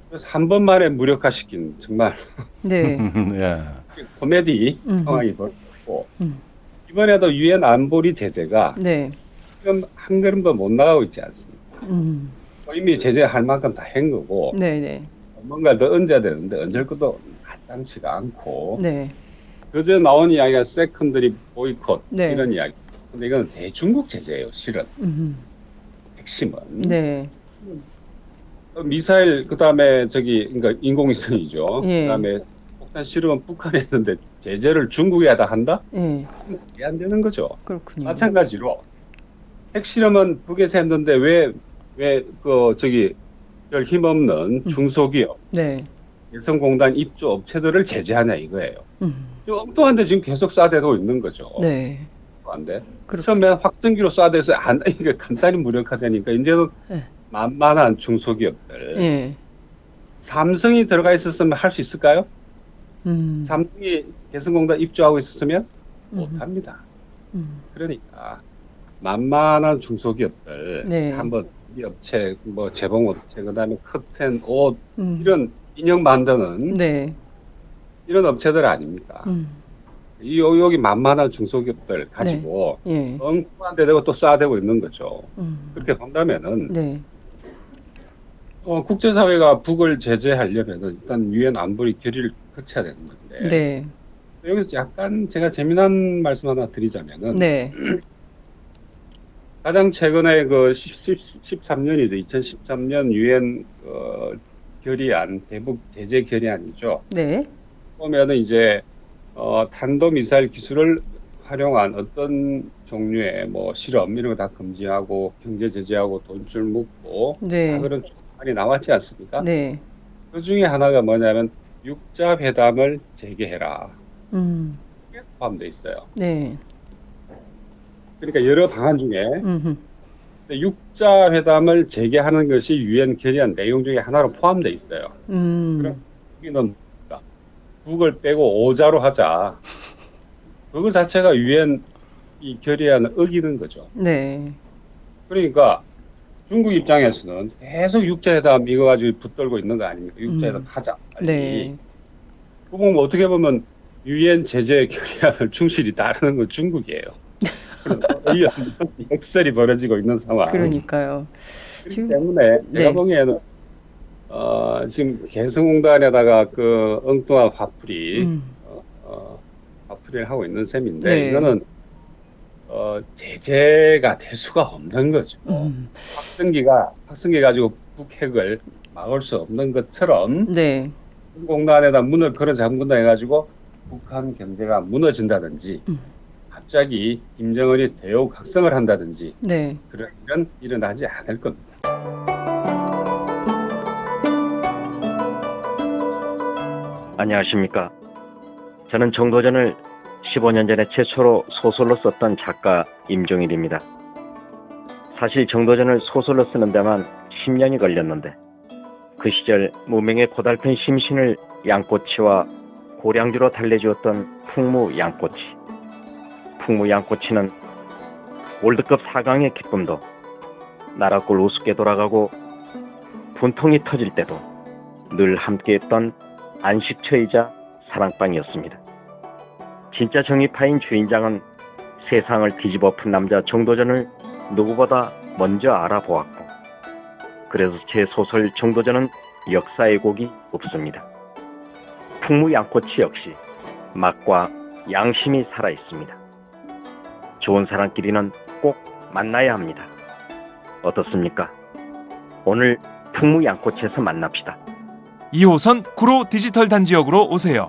그래서 한 번만에 무력화시킨 정말 네. 예. 코미디 상황이 벌어졌고 이번에도 유엔 안보리 제재가 네. 지금 한 걸음도 못 나가고 있지 않습니까? 이미 제재할 만큼 다 한 거고 네. 네. 뭔가 더 얹어야 되는데 얹을 것도 마땅치가 않고 네. 그저 나온 이야기가 세컨더리 보이콧 네. 이런 이야기. 근데 이건 대중국 제재예요, 실은. 핵심은. 네. 미사일 그다음에 그러니까 인공위성이죠. 예. 그다음에 폭탄 실험은 북한에 했는데 제재를 중국에다 한다? 예. 이게 안 되는 거죠. 그렇군요. 마찬가지로 핵실험은 북에서 했는데 왜 별 힘없는 중소기업, 네. 개성공단 입주 업체들을 제재하냐 이거예요. 좀 엉뚱한데 지금 계속 쏴대고 있는 거죠. 네. 안 돼. 그렇군요. 처음에 확성기로 쏴대서 이게 간단히 무력화되니까 이제는 네. 만만한 중소기업들. 예. 삼성이 들어가 있었으면 할 수 있을까요? 삼성이 개성공단 입주하고 있었으면 못합니다. 그러니까 만만한 중소기업들 네. 한번 이 업체 뭐 재봉업체 그다음에 커튼 옷 이런 인형 만드는 네. 이런 업체들 아닙니까? 여기 만만한 중소기업들 가지고 예. 엉뚱한 데 대고 또 쏴대고 있는 거죠. 그렇게 본다면은 네. 국제사회가 북을 제재하려면은 일단 유엔 안보리 결의를 거쳐야 되는 건데 네. 여기서 약간 제가 재미난 말씀 하나 드리자면은 네. 가장 최근에 그 13년이죠. 2013년 유엔 결의안 대북 제재 결의안이죠. 네. 보면은 이제 탄도미사일 기술을 활용한 어떤 종류의 뭐 실험 이런 거 다 금지하고 경제 제재하고 돈줄 묶고 네. 다 그런 조건이 나왔지 않습니까? 네. 그 중에 하나가 뭐냐면 육자 회담을 재개해라. 이게 포함되어 있어요. 네. 그러니까 여러 방안 중에 음흠. 육자 회담을 재개하는 것이 유엔 결의안 내용 중에 하나로 포함되어 있어요. 그럼 여기는 북을 빼고 오자로 하자. 그거 자체가 유엔 이 결의안을 어기는 거죠. 네. 그러니까 중국 입장에서는 계속 육자회담 이거 가지고 붙들고 있는 거 아닙니까? 육자회담 하자. 빨리. 네. 그 보면 어떻게 보면 유엔 제재 결의안을 충실히 따르는 건 중국이에요. 역설이 벌어지고 있는 상황. 그러니까요. 그렇기 때문에 제가 네. 보기에는 지금 개성공단에다가 그 엉뚱한 화풀이를 하고 있는 셈인데 네. 이거는 제재가 될 수가 없는 거죠. 확성기 가지고 북핵을 막을 수 없는 것처럼 네. 공단에다 문을 걸어 잠근다 해가지고 북한 경제가 무너진다든지 갑자기 김정은이 대우 각성을 한다든지 네. 그런 일은 일어나지 않을 겁니다. 안녕하십니까. 저는 정도전을 15년 전에 최초로 소설로 썼던 작가 임종일입니다. 사실 정도전을 소설로 쓰는 데만 10년이 걸렸는데 그 시절 무명의 고달픈 심신을 양꼬치와 고량주로 달래주었던 풍무 양꼬치. 풍무 양꼬치는 월드컵 4강의 기쁨도 나라골 우습게 돌아가고 분통이 터질 때도 늘 함께했던 안식처이자 사랑방이었습니다. 진짜 정의파인 주인장은 세상을 뒤집어 푼 남자 정도전을 누구보다 먼저 알아보았고 그래서 제 소설 정도전은 역사의 곡이 없습니다. 풍무 양꼬치 역시 맛과 양심이 살아있습니다. 좋은 사람끼리는 꼭 만나야 합니다. 어떻습니까? 오늘 풍무 양꼬치에서 만납시다. 2호선 구로 디지털 단지역으로 오세요.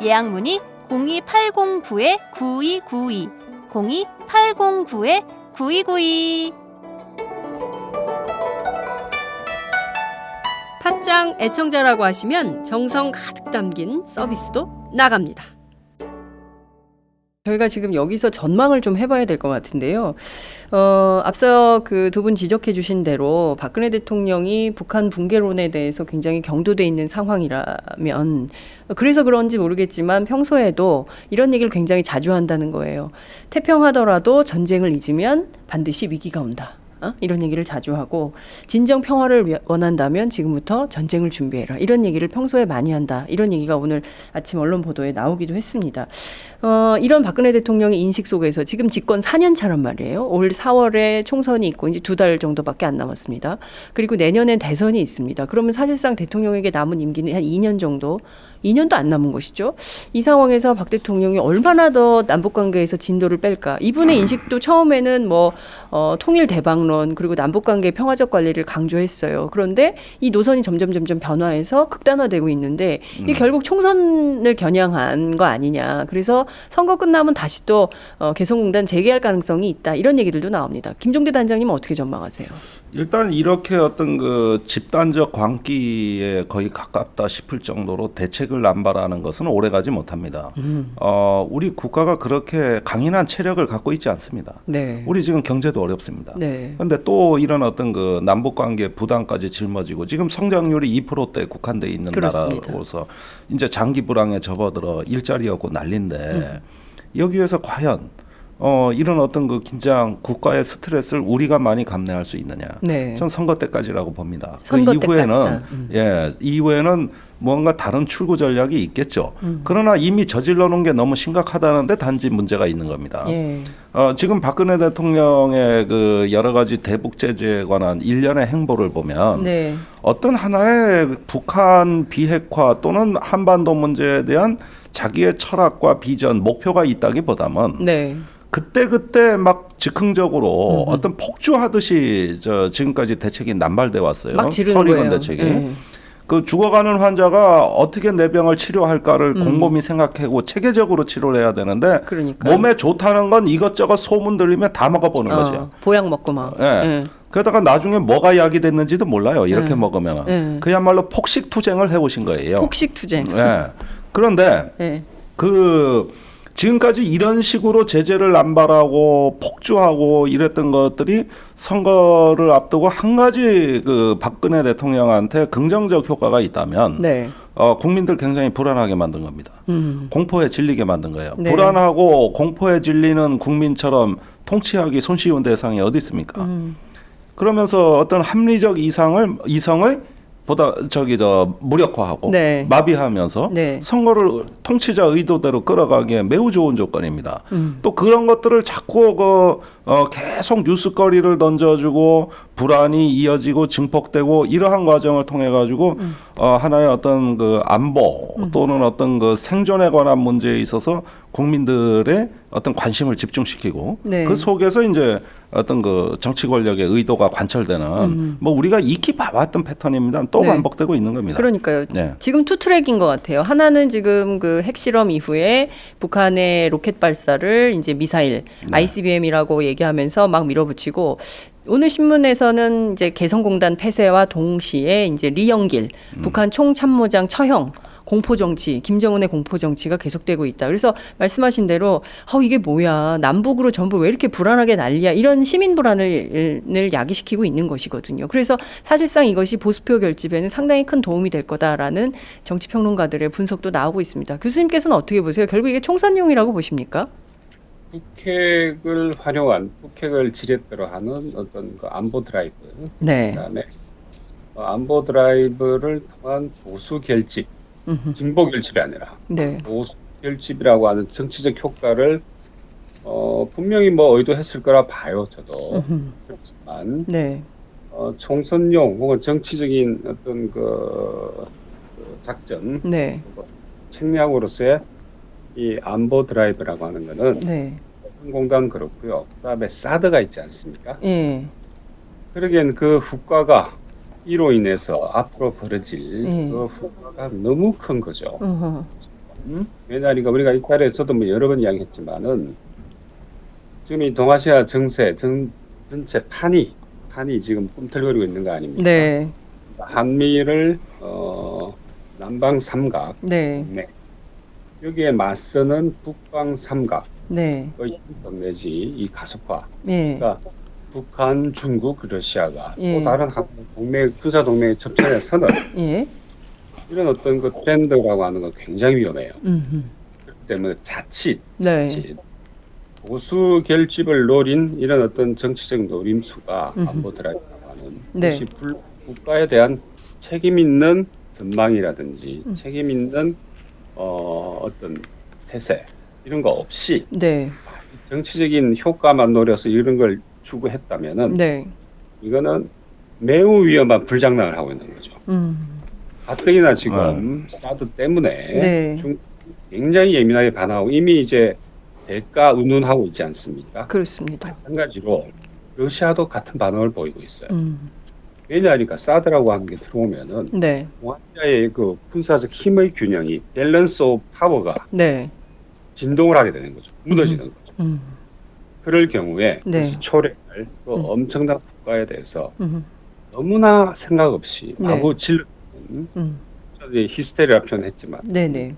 예약 문의 02809-9292 02809-9292. 팟짱 애청자라고 하시면 정성 가득 담긴 서비스도 나갑니다. 저희가 지금 여기서 전망을 좀 해봐야 될 것 같은데요. 앞서 그 두 분 지적해 주신 대로 박근혜 대통령이 북한 붕괴론에 대해서 굉장히 경도돼 있는 상황이라면 그래서 그런지 모르겠지만 평소에도 이런 얘기를 굉장히 자주 한다는 거예요. 태평하더라도 전쟁을 잊으면 반드시 위기가 온다. 이런 얘기를 자주 하고 진정 평화를 원한다면 지금부터 전쟁을 준비해라. 이런 얘기를 평소에 많이 한다. 이런 얘기가 오늘 아침 언론 보도에 나오기도 했습니다. 이런 박근혜 대통령의 인식 속에서 지금 집권 4년 차란 말이에요. 올 4월에 총선이 있고 이제 2달 정도밖에 안 남았습니다. 그리고 내년엔 대선이 있습니다. 그러면 사실상 대통령에게 남은 임기는 한 2년 정도, 2년도 안 남은 것이죠. 이 상황에서 박 대통령이 얼마나 더 남북관계에서 진도를 뺄까. 이분의 인식도 처음에는 통일 대박론 그리고 남북관계 평화적 관리를 강조했어요. 그런데 이 노선이 점점 변화해서 극단화되고 있는데 이게 결국 총선을 겨냥한 거 아니냐. 그래서 선거 끝나면 다시 또 개성공단 재개할 가능성이 있다. 이런 얘기들도 나옵니다. 김종대 단장님은 어떻게 전망하세요? 일단 이렇게 어떤 그 집단적 광기에 거의 가깝다 싶을 정도로 대책을 남발하는 것은 오래가지 못합니다. 우리 국가가 그렇게 강인한 체력을 갖고 있지 않습니다. 네. 우리 지금 경제도 어렵습니다. 네. 그런데 또 이런 어떤 그 남북관계 부담까지 짊어지고 지금 성장률이 2%대 국한돼 있는 그렇습니다. 나라로서 이제 장기 불황에 접어들어 일자리 없고 난리인데 여기에서 과연 이런 어떤 그 긴장, 국가의 스트레스를 우리가 많이 감내할 수 있느냐? 네. 전 선거 때까지라고 봅니다. 선거 그 이후에는 때까지다. 이후에는 뭔가 다른 출구 전략이 있겠죠. 그러나 이미 저질러 놓은 게 너무 심각하다는데 단지 문제가 있는 겁니다. 예. 지금 박근혜 대통령의 그 여러 가지 대북 제재에 관한 일련의 행보를 보면 네. 어떤 하나의 북한 비핵화 또는 한반도 문제에 대한 자기의 철학과 비전, 목표가 있다기보다는 네. 그때 막 즉흥적으로 어떤 폭주하듯이 지금까지 대책이 남발돼 왔어요. 막 지르는 서리건 거예요. 대책이. 예. 그 죽어가는 환자가 어떻게 내 병을 치료할까를 곰곰이 생각하고 체계적으로 치료를 해야 되는데 그러니까요. 몸에 좋다는 건 이것저것 소문 들리면 다 먹어보는 거죠. 보약 먹고 막. 예. 예. 그러다가 나중에 뭐가 약이 됐는지도 몰라요. 이렇게 예. 먹으면. 예. 그야말로 폭식투쟁을 해오신 거예요. 폭식투쟁. 예. 그런데 예. 지금까지 이런 식으로 제재를 남발하고 폭주하고 이랬던 것들이 선거를 앞두고 한 가지 그 박근혜 대통령한테 긍정적 효과가 있다면 네. 국민들 굉장히 불안하게 만든 겁니다. 공포에 질리게 만든 거예요. 네. 불안하고 공포에 질리는 국민처럼 통치하기 손쉬운 대상이 어디 있습니까? 그러면서 어떤 합리적 이성을 보다 무력화하고 네. 마비하면서 네. 선거를 통치자 의도대로 끌어가기에 매우 좋은 조건입니다. 또 그런 것들을 자꾸 계속 뉴스거리를 던져주고 불안이 이어지고 증폭되고 이러한 과정을 통해 가지고 하나의 어떤 그 안보 또는 어떤 그 생존에 관한 문제에 있어서 국민들의 어떤 관심을 집중시키고 네. 그 속에서 이제 어떤 그 정치 권력의 의도가 관철되는 뭐 우리가 익히 봐왔던 패턴입니다. 또 네. 반복되고 있는 겁니다. 그러니까요. 네. 지금 투 트랙인 것 같아요. 하나는 지금 그 핵실험 이후에 북한의 로켓 발사를 이제 미사일 ICBM이라고 얘기하면서 막 밀어붙이고 오늘 신문에서는 이제 개성공단 폐쇄와 동시에 이제 리영길 북한 총참모장 처형 공포정치, 김정은의 공포정치가 계속되고 있다. 그래서 말씀하신 대로 이게 뭐야. 남북으로 전부 왜 이렇게 불안하게 난리야. 이런 시민 불안을 야기시키고 있는 것이거든요. 그래서 사실상 이것이 보수표 결집에는 상당히 큰 도움이 될 거다라는 정치평론가들의 분석도 나오고 있습니다. 교수님께서는 어떻게 보세요? 결국 이게 총선용이라고 보십니까? 북핵을 지렛대로 하는 어떤 그 안보 드라이브. 네. 그다음에 안보 드라이브를 통한 보수 결집. 진보 결집이 아니라 네. 보수 결집이라고 하는 정치적 효과를 분명히 뭐 의도했을 거라 봐요. 저도. 그렇지만 네. 총선용 혹은 정치적인 어떤 그 작전 네. 책략으로서의 이 안보 드라이브라고 하는 거는 네. 공단 그렇고요. 그다음에 사드가 있지 않습니까? 예. 그러기엔 그 후과가 이로 인해서 앞으로 벌어질 그 후과가 너무 큰 거죠. 왜냐하니까 우리가 이 자리에 저도 뭐 여러 번 이야기했지만은 지금 이 동아시아 정세 전체 판이 지금 꿈틀거리고 있는 거 아닙니까? 네. 한미를 남방 삼각, 네. 여기에 맞서는 북방 삼각, 네. 내지 이 가속화. 예. 그러니까 북한, 중국, 러시아가 예. 또 다른 군사 동맹의 접촉에 서는 예. 이런 어떤 그 트렌드라고 하는 건 굉장히 위험해요. 그렇기 때문에 자칫 네. 보수 결집을 노린 이런 어떤 정치적 노림수가 안보 드라이브라고 하는 네. 것이 국가에 대한 책임 있는 전망이라든지 책임 있는 어떤 태세 이런 거 없이 네. 정치적인 효과만 노려서 이런 걸 추구했다면은 네. 이거는 매우 위험한 불장난을 하고 있는 거죠. 가뜩이나 지금 사드 때문에 네. 굉장히 예민하게 반응하고 이미 이제 대가 운운하고 있지 않습니까? 그렇습니다. 마찬가지로 러시아도 같은 반응을 보이고 있어요. 왜냐하니까 사드라고 하는 게 들어오면은 네. 동아시아의 그 군사적 힘의 균형이 밸런스 오브 파워가 네. 진동을 하게 되는 거죠. 무너지는 거죠. 그럴 경우에 네. 그것이 초래할 그 엄청난 국가에 대해서 너무나 생각 없이 네. 마구 질러대는 히스테리아 표현했지만 네네.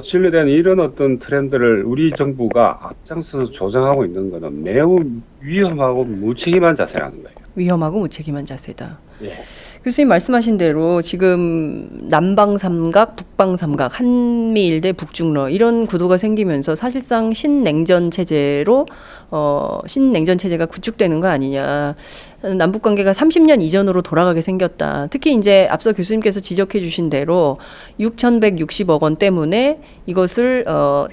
진료되는 이런 어떤 트렌드를 우리 정부가 앞장서서 조장하고 있는 것은 매우 위험하고 무책임한 자세라는 거예요. 위험하고 무책임한 자세다. 예. 교수님 말씀하신 대로 지금 남방 삼각, 북방 삼각, 한미일 대 북중러 이런 구도가 생기면서 사실상 신냉전 체제로 신냉전 체제가 구축되는 거 아니냐. 남북 관계가 30년 이전으로 돌아가게 생겼다. 특히 이제 앞서 교수님께서 지적해 주신 대로 6,160억 원 때문에 이것을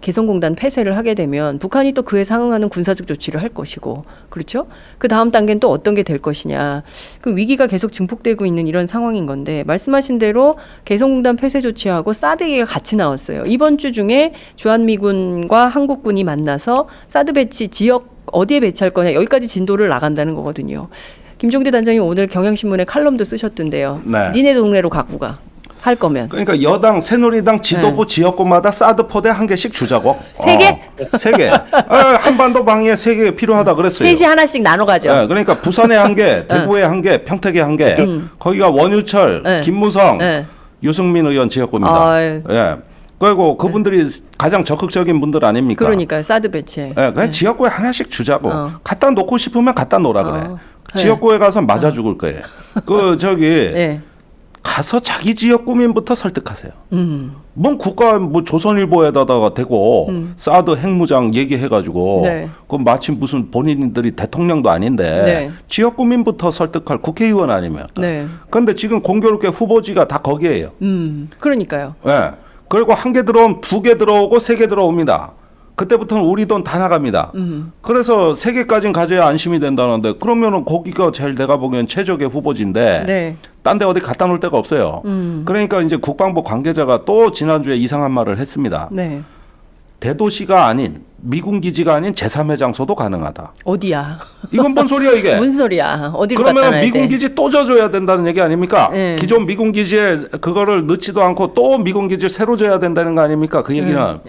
개성공단 폐쇄를 하게 되면 북한이 또 그에 상응하는 군사적 조치를 할 것이고, 그렇죠? 그 다음 단계는 또 어떤 게 될 것이냐. 그 위기가 계속 증폭되고 있는 이런 상황인 건데, 말씀하신 대로 개성공단 폐쇄 조치하고 사드 얘기가 같이 나왔어요. 이번 주 중에 주한미군과 한국군이 만나서 사드 배치 지역 어디에 배치할 거냐, 여기까지 진도를 나간다는 거거든요. 김종대 단장님 오늘 경향신문에 칼럼도 쓰셨던데요. 네. 니네 동네로 갖고 가. 할 거면. 그러니까 여당 새누리당 지도부 지역구마다 사드 포대 한 개씩 주자고. 세 개? 세 개. 한반도 방위에 세 개 필요하다 그랬어요. 셋이 하나씩 나눠 가죠. 네, 그러니까 부산에 한 개, 대구에 한 개, 평택에 한 개. 거기가 원유철, 김무성, 유승민 의원 지역구입니다. 예. 그리고 그분들이 가장 적극적인 분들 아닙니까? 그러니까요. 사드 배치. 예, 그냥 지역구에 하나씩 주자고. 갖다 놓고 싶으면 갖다 놓으라 그래. 지역구에 가서 맞아 죽을 거예요. 그 저기 가서 자기 지역 구민부터 설득하세요. 뭔 국가 뭐 조선일보에다가 대고 사드 핵무장 얘기해가지고 그 마침 무슨 본인들이 대통령도 아닌데 지역 구민부터 설득할 국회의원 아니면. 그런데 지금 공교롭게 후보지가 다 거기에요. 그러니까요. 예. 그리고 한 개 들어오면 두 개 들어오고 세 개 들어옵니다. 그때부터는 우리 돈 다 나갑니다. 그래서 세 개까지는 가져야 안심이 된다는데, 그러면은 거기가 제일 내가 보기엔 최적의 후보지인데 딴 데 어디 갖다 놓을 데가 없어요. 그러니까 이제 국방부 관계자가 또 지난주에 이상한 말을 했습니다. 대도시가 아닌 미군 기지가 아닌 제3의 장소도 가능하다. 어디야? 이건 뭔 소리야 이게? 무슨 소리야? 어디로 갖다 놔야 돼? 그러면 미군 기지 또 져줘야 된다는 얘기 아닙니까? 기존 미군 기지에 그거를 넣지도 않고 또 미군 기지를 새로 져야 된다는 거 아닙니까? 그 얘기는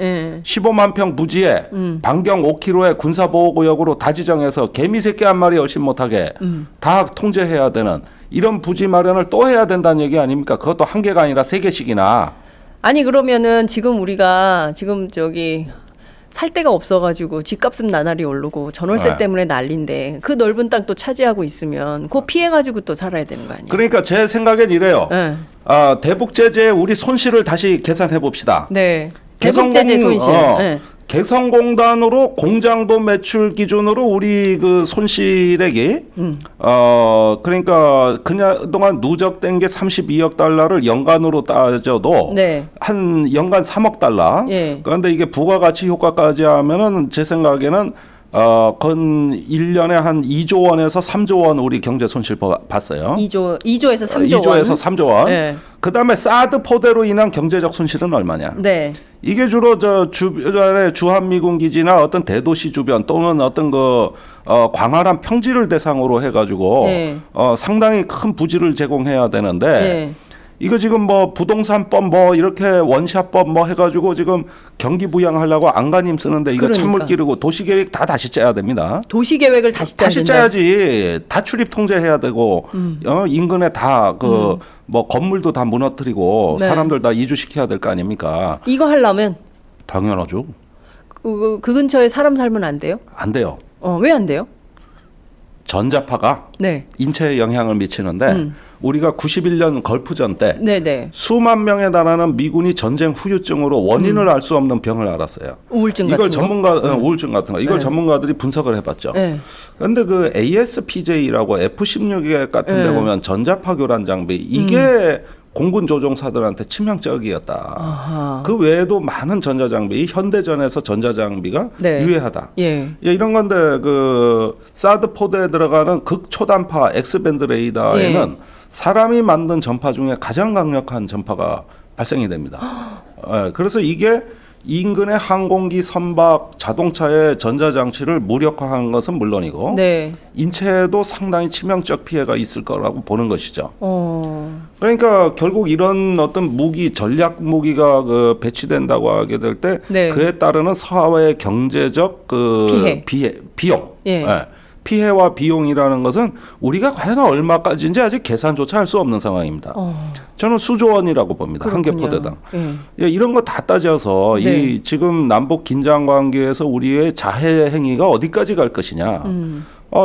15만 평 부지에 반경 5km의 군사보호구역으로 다 지정해서 개미새끼 한 마리 열심 못하게 다 통제해야 되는 이런 부지 마련을 또 해야 된다는 얘기 아닙니까? 그것도 한 개가 아니라 세 개씩이나. 아니 그러면은 지금 우리가 지금 저기 살 데가 없어가지고 집값은 나날이 오르고 전월세 때문에 난리인데 그 넓은 땅 또 차지하고 있으면 그거 피해가지고 또 살아야 되는 거 아니에요? 그러니까 제 생각엔 이래요. 대북제재의 우리 손실을 다시 계산해 봅시다. 대북제재 손실. 개성공단으로 공장도 매출 기준으로 우리 그 손실액이 그러니까 그동안 누적된 게 32억 달러를 연간으로 따져도 한 연간 3억 달러. 그런데 이게 부가가치 효과까지 하면은 제 생각에는 건 1년에 한 2조 원에서 3조 원 우리 경제 손실 봤어요. 2조에서 3조 원. 2조에서 3조 원. 그다음에 사드 포대로 인한 경제적 손실은 얼마냐? 이게 주로 저 주변의 주한미군 기지나 어떤 대도시 주변 또는 어떤 그 광활한 평지를 대상으로 해가지고 상당히 큰 부지를 제공해야 되는데 이거 지금 뭐 부동산법 뭐 이렇게 원샷법 뭐 해가지고 지금 경기 부양하려고 안간힘 쓰는데 이거 찬물 끼르고 도시계획 다 다시 짜야 됩니다. 도시계획을 다시 짜야 된다. 다시 짜야지. 다 출입 통제해야 되고 인근에 다 그 뭐 건물도 다 무너뜨리고 사람들 다 이주시켜야 될 거 아닙니까? 이거 하려면 당연하죠. 그 근처에 사람 살면 안 돼요? 안 돼요. 왜 안 돼요? 전자파가 인체에 영향을 미치는데 우리가 91년 걸프전 때 수만 명에 달하는 미군이 전쟁 후유증으로 원인을 알 수 없는 병을 알았어요. 우울증 이걸 같은 거? 우울증 같은 거. 이걸 전문가들이 분석을 해봤죠. 그런데 그 ASPJ라고 F-16 같은 데 보면 전자파 교란 장비 이게 공군 조종사들한테 치명적이었다. 그 외에도 많은 전자장비, 현대전에서 전자장비가 유해하다. 이런 건데 그 사드 포대에 들어가는 극초단파 X밴드 레이더에는 사람이 만든 전파 중에 가장 강력한 전파가 발생이 됩니다. 그래서 이게 인근의 항공기, 선박, 자동차의 전자장치를 무력화하는 것은 물론이고 인체에도 상당히 치명적 피해가 있을 거라고 보는 것이죠. 그러니까 결국 이런 어떤 무기, 전략 무기가 그 배치된다고 하게 될 때 그에 따르는 사회 경제적 그 비용. 피해와 비용이라는 것은 우리가 과연 얼마까지인지 아직 계산조차 할 수 없는 상황입니다. 저는 수조 원이라고 봅니다. 한 개 포대당. 이런 거 다 따져서 이 지금 남북 긴장 관계에서 우리의 자해 행위가 어디까지 갈 것이냐.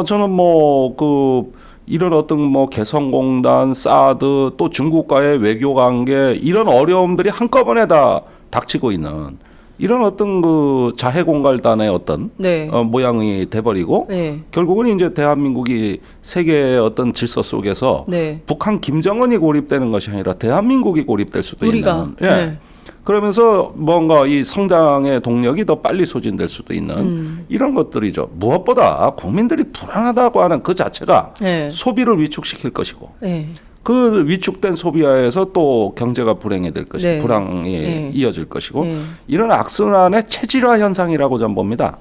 저는 뭐 그 이런 어떤 뭐 개성공단, 사드, 또 중국과의 외교 관계 이런 어려움들이 한꺼번에 다 닥치고 있는 이런 어떤 그 자해공갈단의 어떤 네. 모양이 돼버리고 네. 결국은 이제 대한민국이 세계의 어떤 질서 속에서 네. 북한 김정은이 고립되는 것이 아니라 대한민국이 고립될 수도 우리가. 있는. 예. 네. 그러면서 뭔가 이 성장의 동력이 더 빨리 소진될 수도 있는 이런 것들이죠. 무엇보다 국민들이 불안하다고 하는 그 자체가 네. 소비를 위축시킬 것이고 네. 그 위축된 소비하에서 또 경제가 불행이 될 것이고 네. 불황이 네. 이어질 것이고 네. 이런 악순환의 체질화 현상이라고 저는 봅니다.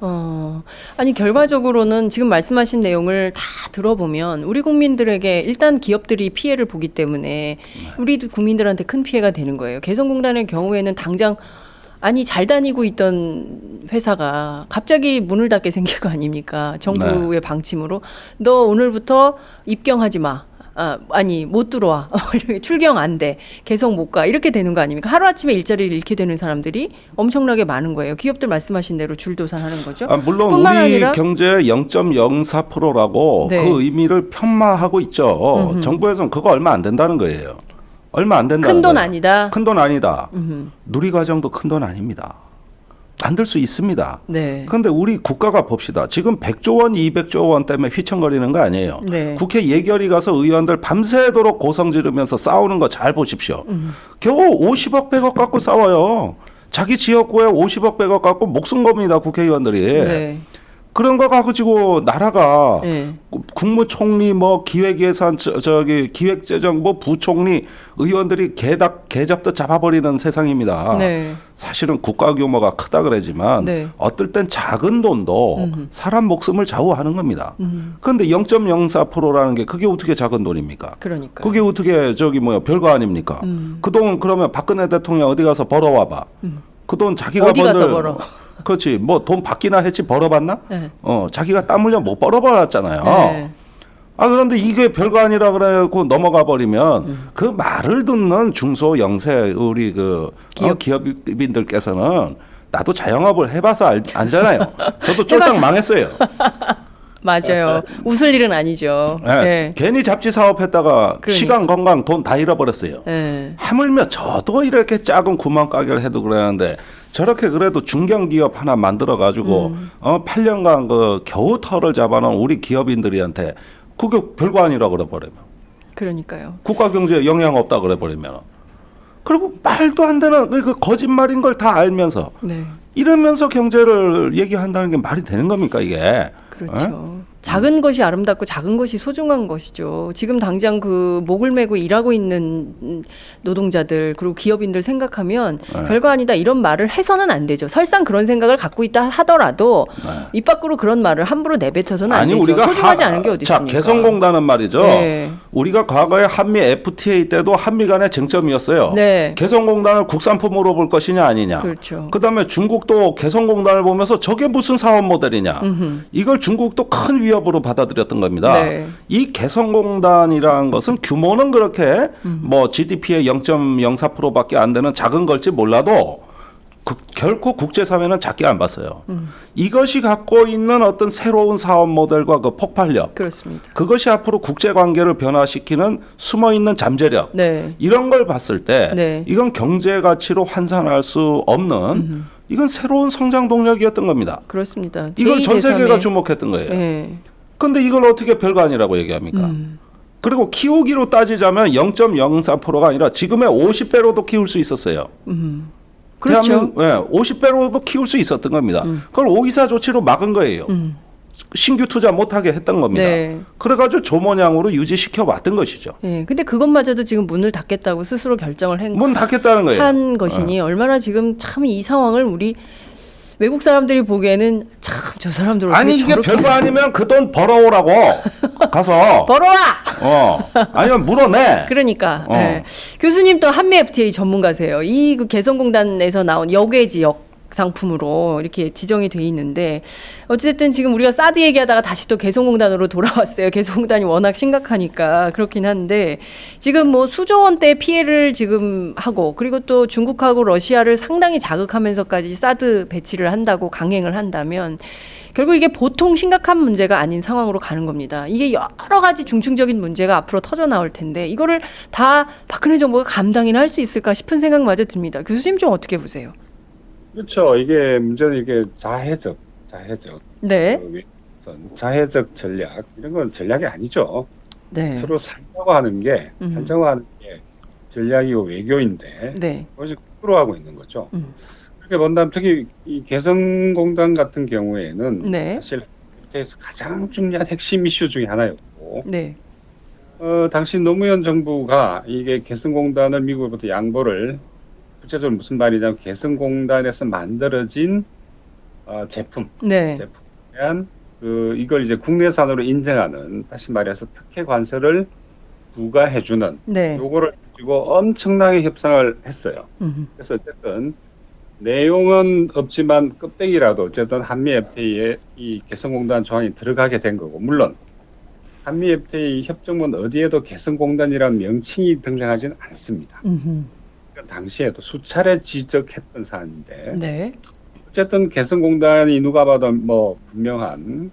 아니 결과적으로는 지금 말씀하신 내용을 다 들어보면 우리 국민들에게 일단 기업들이 피해를 보기 때문에 우리 국민들한테 큰 피해가 되는 거예요. 개성공단의 경우에는 당장 아니 잘 다니고 있던 회사가 갑자기 문을 닫게 생긴 거 아닙니까? 정부의 네. 방침으로 너 오늘부터 입경하지 마. 아니 못 들어와. 이렇게 출경 안 돼. 개성 못 가. 이렇게 되는 거 아닙니까? 하루아침에 일자리를 잃게 되는 사람들이 엄청나게 많은 거예요. 기업들 말씀하신 대로 줄도산하는 거죠. 물론 뿐만 우리 아니라 경제의 0.04%라고 네. 그 의미를 편마하고 있죠. 정부에서는 그거 얼마 안 된다는 거예요. 얼마 안 된다는 큰 돈 거예요. 아니다. 큰 돈 아니다. 누리과정도 큰 돈 아닙니다. 만들 수 있습니다. 네. 그런데 우리 국가가 봅시다. 지금 100조 원, 200조 원 때문에 휘청거리는 거 아니에요. 네. 국회 예결위 가서 의원들 밤새도록 고성 지르면서 싸우는 거 잘 보십시오. 겨우 50억, 100억 갖고 싸워요. 자기 지역구에 50억, 100억 갖고 목숨 겁니다. 국회의원들이. 네. 그런 거 가지고 나라가 네. 국무총리 뭐 기획예산 기획재정부 부총리 의원들이 개잡도 잡아버리는 세상입니다. 네. 사실은 국가 규모가 크다 그러지만 네. 어떨 땐 작은 돈도 사람 목숨을 좌우하는 겁니다. 그런데 0.04%라는 게 그게 어떻게 작은 돈입니까? 그러니까. 그게 어떻게 별거 아닙니까? 그 돈 그러면 박근혜 대통령 어디 가서 벌어와봐. 그 돈 자기가 어디 가서 벌어? 그렇지. 뭐 돈 받기나 했지 벌어봤나? 네. 자기가 땀 흘려 못 벌어봤잖아요. 네. 그런데 이게 별거 아니라 그래고 넘어가 버리면 그 말을 듣는 중소 영세 우리 기업인들께서는 나도 자영업을 해봐서 알잖아요. 저도 쫄딱 망했어요. 맞아요. 웃을 일은 아니죠. 네. 네. 괜히 잡지 사업했다가 그러니까. 시간 건강 돈 다 잃어버렸어요. 네. 하물며 저도 이렇게 작은 구멍가게를 해도 그러는데 저렇게 그래도 중견기업 하나 만들어 가지고 8년간 그 겨우 털을 잡아놓은 우리 기업인들한테 그게 별거 아니라 그래 버리면 그러니까요. 국가 경제에 영향 없다 그래 버리면 그리고 말도 안 되는 그 거짓말인 걸 다 알면서 네. 이러면서 경제를 얘기한다는 게 말이 되는 겁니까 이게? 그렇죠. 작은 것이 아름답고 작은 것이 소중한 것이죠. 지금 당장 그 목을 메고 일하고 있는 노동자들 그리고 기업인들 생각하면 별거 아니다 이런 말을 해서는 안 되죠. 설상 그런 생각을 갖고 있다 하더라도 입 밖으로 그런 말을 함부로 내뱉어서는 안 되죠. 우리가 소중하지 않은 게 어디 있습니까? 자, 개성공단은 말이죠. 네. 우리가 과거에 한미 FTA 때도 한미 간의 쟁점이었어요. 네. 개성공단을 국산품으로 볼 것이냐 아니냐. 그렇죠. 그다음에 중국도 개성공단을 보면서 저게 무슨 사업 모델이냐. 이걸 중국도 큰 위협으로 받아들였던 겁니다. 네. 이 개성공단이라는 것은 규모는 그렇게 뭐 GDP의 0.04%밖에 안 되는 작은 걸지 몰라도 결코 국제사회는 작게 안 봤어요. 이것이 갖고 있는 어떤 새로운 사업 모델과 그 폭발력. 그렇습니다. 그것이 앞으로 국제관계를 변화시키는 숨어있는 잠재력. 네. 이런 걸 봤을 때 네. 이건 경제 가치로 환산할 수 없는 이건 새로운 성장 동력이었던 겁니다. 그렇습니다. 이걸 전 세계가 제2, 제3의 주목했던 거예요. 네. 그런데 이걸 어떻게 별거 아니라고 얘기합니까? 그리고 키우기로 따지자면 0.04%가 아니라 지금의 50배로도 키울 수 있었어요. 그렇죠. 50배로도 키울 수 있었던 겁니다. 그걸 오이사 조치로 막은 거예요. 신규 투자 못하게 했던 겁니다. 네. 그래가지고 조모양으로 유지시켜 왔던 것이죠. 네. 근데 그것마저도 지금 문을 닫겠다고 스스로 결정을 문 닫겠다는 거예요. 한 것이니 얼마나 지금 참 이 상황을 우리 외국 사람들이 보기에는 참 저 사람들 어떻게 아니 이게 저렇게 별거 아니면 그 돈 벌어오라고 가서 벌어와. 아니면 물어내. 그러니까 네. 교수님 또 한미 FTA 전문가세요. 이 그 개성공단에서 나온 역외지역 상품으로 이렇게 지정이 돼 있는데 어쨌든 지금 우리가 사드 얘기하다가 다시 또 개성공단으로 돌아왔어요. 개성공단이 워낙 심각하니까 그렇긴 한데 지금 뭐 수조 원대 피해를 지금 하고 그리고 또 중국하고 러시아를 상당히 자극하면서까지 사드 배치를 한다고 강행을 한다면 결국 이게 보통 심각한 문제가 아닌 상황으로 가는 겁니다. 이게 여러 가지 중증적인 문제가 앞으로 터져 나올 텐데 이거를 다 박근혜 정부가 감당이나 할 수 있을까 싶은 생각마저 듭니다. 교수님 좀 어떻게 보세요? 그렇죠. 이게 문제는 이게 자해적. 네. 자해적 전략 이런 건 전략이 아니죠. 네. 서로 살자고 하는 게 전략이고 외교인데 네. 그것이 끌어가고 있는 거죠. 그렇게 본다면 특히 이 개성공단 같은 경우에는 네. 사실 그때에서 가장 중요한 핵심 이슈 중에 하나였고 네. 당시 노무현 정부가 이게 개성공단을 미국으로부터 양보를 구체적으로 무슨 말이냐면 개성공단에서 만들어진 제품에 네. 대한 이걸 이제 국내산으로 인정하는 다시 말해서 특혜 관세를 부과해주는 네. 요거를 가지고 엄청나게 협상을 했어요. 그래서 어쨌든 내용은 없지만 껍데기라도 어쨌든 한미 FTA에 이 개성공단 조항이 들어가게 된 거고 물론 한미 FTA 협정문 어디에도 개성공단이라는 명칭이 등장하지는 않습니다. 당시에도 수차례 지적했던 사안인데 네. 어쨌든 개성공단이 누가 봐도 뭐 분명한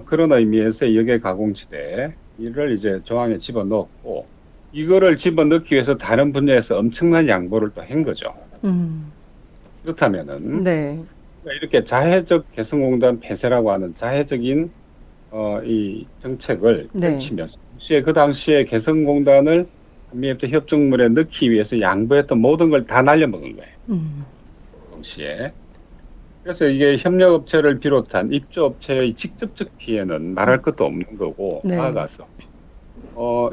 그런 의미에서 역의 가공지대 이를 이제 조항에 집어넣었고 이거를 집어넣기 위해서 다른 분야에서 엄청난 양보를 또 한 거죠. 그렇다면은 네. 이렇게 자해적 개성공단 폐쇄라고 하는 자해적인 이 정책을 네. 펼치면서 그 당시에 개성공단을 한미협정 협정물에 넣기 위해서 양보했던 모든 걸 다 날려먹은 거예요. 동시에. 그래서 이게 협력업체를 비롯한 입주업체의 직접적 피해는 말할 것도 없는 거고 네. 나아가서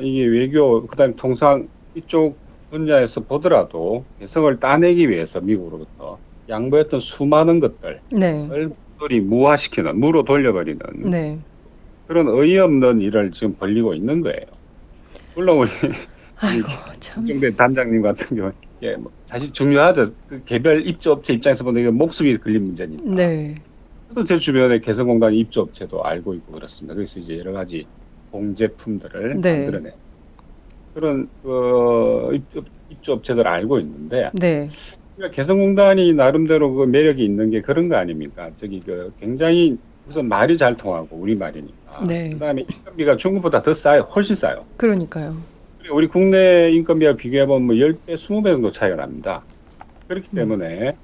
이게 외교 그다음에 통상 이쪽 분야에서 보더라도 개성을 따내기 위해서 미국으로부터 양보했던 수많은 것들을 네. 모조리 무화시키는 무로 돌려버리는 네. 그런 어이없는 일을 지금 벌리고 있는 거예요. 물론 우리 아이고 참. 김종대 단장님 같은 경우는 예, 뭐 사실 중요하죠. 그 개별 입주업체 입장에서 보면 이게 목숨이 걸린 문제니까. 네. 저도 제 주변에 개성공단 입주업체도 알고 있고 그렇습니다. 그래서 이제 여러 가지 공제품들을 네. 만들어내 그런 입주업체들 알고 있는데 네. 그러니까 개성공단이 나름대로 그 매력이 있는 게 그런 거 아닙니까? 굉장히 우선 말이 잘 통하고 우리 말이니까. 네. 그다음에 인건비가 중국보다 더 싸요. 훨씬 싸요. 그러니까요. 우리 국내 인건비와 비교해보면 뭐 10배, 20배 정도 차이가 납니다. 그렇기 때문에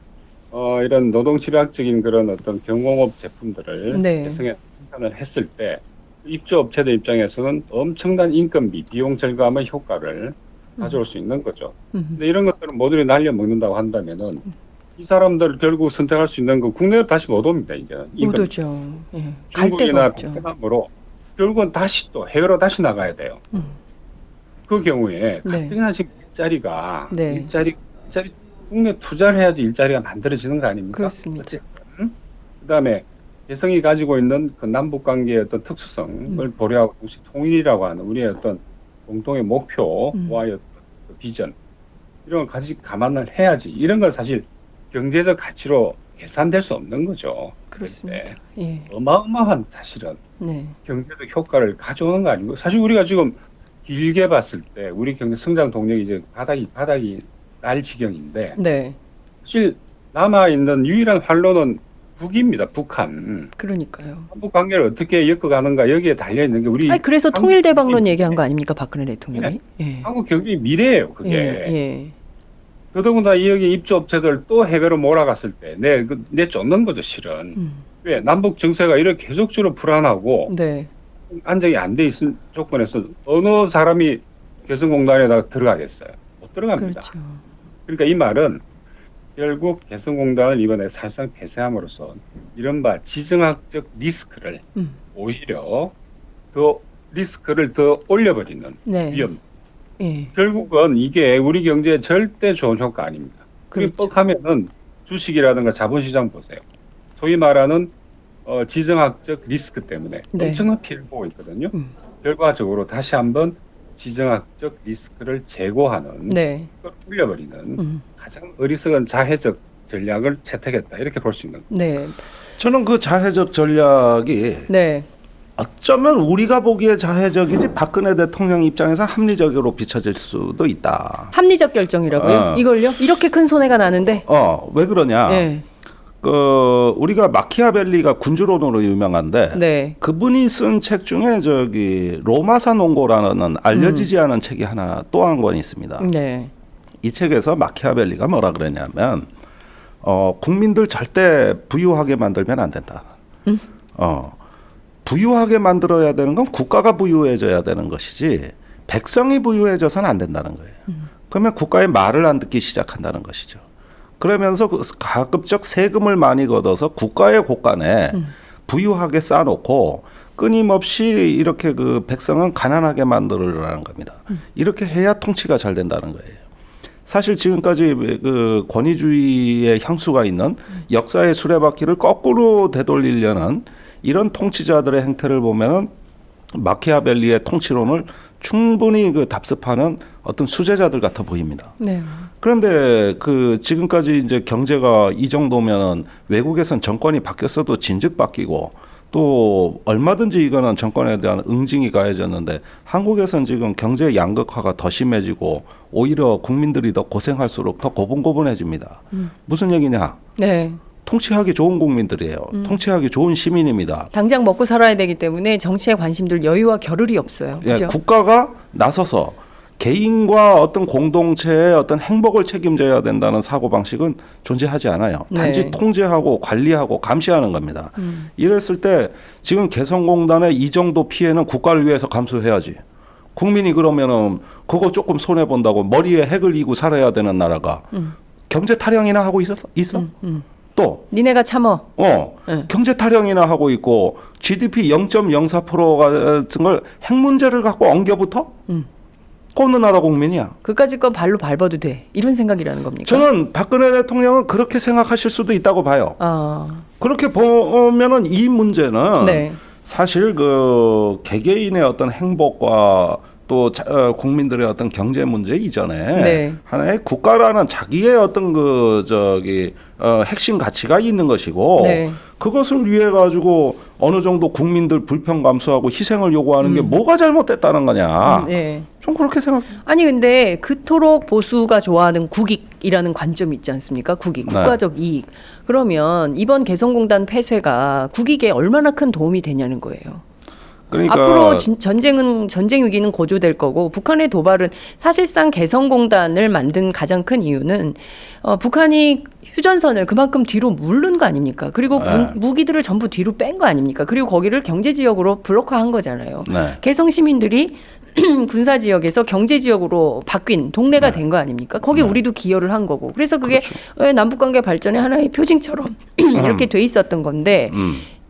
이런 노동집약적인 그런 어떤 경공업 제품들을 네. 개성에 생산을 했을 때 입주업체들 입장에서는 엄청난 인건비, 비용 절감의 효과를 가져올 수 있는 거죠. 근데 이런 것들은 모두를 날려먹는다고 한다면은 이 사람들 결국 선택할 수 있는 거 국내로 다시 못 옵니다. 이제 못 오죠. 예. 갈 데가 중국이나 없죠. 베트남으로 결국은 다시 또 해외로 다시 나가야 돼요. 그 경우에 네. 같은 하나씩 일자리가 네. 일자리 국내 투자를 해야지 일자리가 만들어지는 거 아닙니까? 그렇습니다. 어쨌든 그다음에 개성이 가지고 있는 그 남북 관계의 어떤 특수성을 고려하고 동시 통일이라고 하는 우리의 어떤 공동의 목표와의 어떤 그 비전 이런 걸 같이 감안을 해야지 이런 건 사실 경제적 가치로 계산될 수 없는 거죠. 그렇습니다. 예. 어마어마한 사실은 네. 경제적 효과를 가져오는 거 아니고 사실 우리가 지금 길게 봤을 때 우리 경제 성장 동력이 이제 바닥이 날 지경인데 네. 사실 남아 있는 유일한 활로는 북입니다. 북한. 그러니까요. 한북 관계를 어떻게 엮어가는가 여기에 달려 있는 게 우리. 아니 그래서 통일 대박론 얘기한 거 아닙니까 박근혜 대통령이? 예. 한국 경제의 미래예요. 그게. 예. 더더군다나 이 여기 입주업체들 또 해외로 몰아갔을 때 내쫓는 거죠 실은. 왜 남북 정세가 이렇게 계속적으로 불안하고 네. 안정이 안 돼 있는 조건에서 어느 사람이 개성공단에다가 들어가겠어요? 못 들어갑니다. 그렇죠. 그러니까 이 말은 결국 개성공단을 이번에 사실상 폐쇄함으로써 이른바 지정학적 리스크를 오히려 더 리스크를 더 올려버리는 네. 위험. 예. 결국은 이게 우리 경제에 절대 좋은 효과 아닙니다. 그렇죠. 뻑하면은 주식이라든가 자본시장 보세요. 소위 말하는 지정학적 리스크 때문에 네. 엄청난 피해를 보고 있거든요. 결과적으로 다시 한번 지정학적 리스크를 제고하는 네. 걸 올려버리는 가장 어리석은 자해적 전략을 채택했다 이렇게 볼 수 있는 거예요. 네. 저는 그 자해적 전략이 네. 어쩌면 우리가 보기에 자해적이지 박근혜 대통령 입장에서 합리적으로 비춰질 수도 있다. 합리적 결정이라고요? 이걸요? 이렇게 큰 손해가 나는데? 왜 그러냐? 예. 우리가 마키아벨리가 군주론으로 유명한데 네. 그분이 쓴 책 중에 로마사 농고라는 알려지지 않은 책이 하나 또 한 권 있습니다. 네. 이 책에서 마키아벨리가 뭐라 그러냐면 국민들 절대 부유하게 만들면 안 된다. 부유하게 만들어야 되는 건 국가가 부유해져야 되는 것이지 백성이 부유해져서는 안 된다는 거예요. 그러면 국가의 말을 안 듣기 시작한다는 것이죠. 그러면서 가급적 세금을 많이 걷어서 국가의 곳간에 부유하게 쌓아놓고 끊임없이 이렇게 그 백성은 가난하게 만들으라는 겁니다. 이렇게 해야 통치가 잘 된다는 거예요. 사실 지금까지 그 권위주의의 향수가 있는 역사의 수레바퀴를 거꾸로 되돌리려는 이런 통치자들의 행태를 보면은 마키아벨리의 통치론을 충분히 그 답습하는 어떤 수제자들 같아 보입니다. 네. 그런데 그 지금까지 이제 경제가 이 정도면 외국에선 정권이 바뀌었어도 진즉 바뀌고 또 얼마든지 이거는 정권에 대한 응징이 가해졌는데 한국에선 지금 경제 양극화가 더 심해지고 오히려 국민들이 더 고생할수록 더 고분고분해집니다. 무슨 얘기냐? 네. 통치하기 좋은 국민들이에요. 통치하기 좋은 시민입니다. 당장 먹고 살아야 되기 때문에 정치에 관심들 여유와 겨를이 없어요. 그렇죠? 예, 국가가 나서서 개인과 어떤 공동체의 어떤 행복을 책임져야 된다는 사고방식은 존재하지 않아요. 단지 네. 통제하고 관리하고 감시하는 겁니다. 이랬을 때 지금 개성공단의 이 정도 피해는 국가를 위해서 감수해야지. 국민이 그러면은 그거 조금 손해본다고 머리에 핵을 이고 살아야 되는 나라가 경제 타령이나 하고 있어? 또 니네가 참어. 네. 경제 타령이나 하고 있고 GDP 0.04% 같은 걸 핵 문제를 갖고 엉겨붙어? 어느 나라 국민이야? 그까짓 건 발로 밟아도 돼. 이런 생각이라는 겁니까? 저는 박근혜 대통령은 그렇게 생각하실 수도 있다고 봐요. 그렇게 보면은 이 문제는 네. 사실 그 개개인의 어떤 행복과 또 국민들의 어떤 경제 문제 이전에 네. 하나의 국가라는 자기의 어떤 핵심 가치가 있는 것이고 네. 그것을 위해 가지고 어느 정도 국민들 불평 감수하고 희생을 요구하는 게 뭐가 잘못됐다는 거냐? 네. 좀 그렇게 생각. 아니 근데 그토록 보수가 좋아하는 국익이라는 관점이 있지 않습니까? 국익, 국가적 이익. 그러면 이번 개성공단 폐쇄가 국익에 얼마나 큰 도움이 되냐는 거예요. 그러니까 앞으로 전쟁 위기는 고조될 거고 북한의 도발은 사실상 개성공단을 만든 가장 큰 이유는 북한이 휴전선을 그만큼 뒤로 물른 거 아닙니까? 그리고 무기들을 전부 뒤로 뺀 거 아닙니까? 그리고 거기를 경제지역으로 블록화한 거잖아요. 네. 개성 시민들이 군사지역에서 경제지역으로 바뀐 동네가 된 거 아닙니까? 거기 우리도 기여를 한 거고. 그래서 그게 그렇죠. 남북관계 발전의 하나의 표징처럼 이렇게 돼 있었던 건데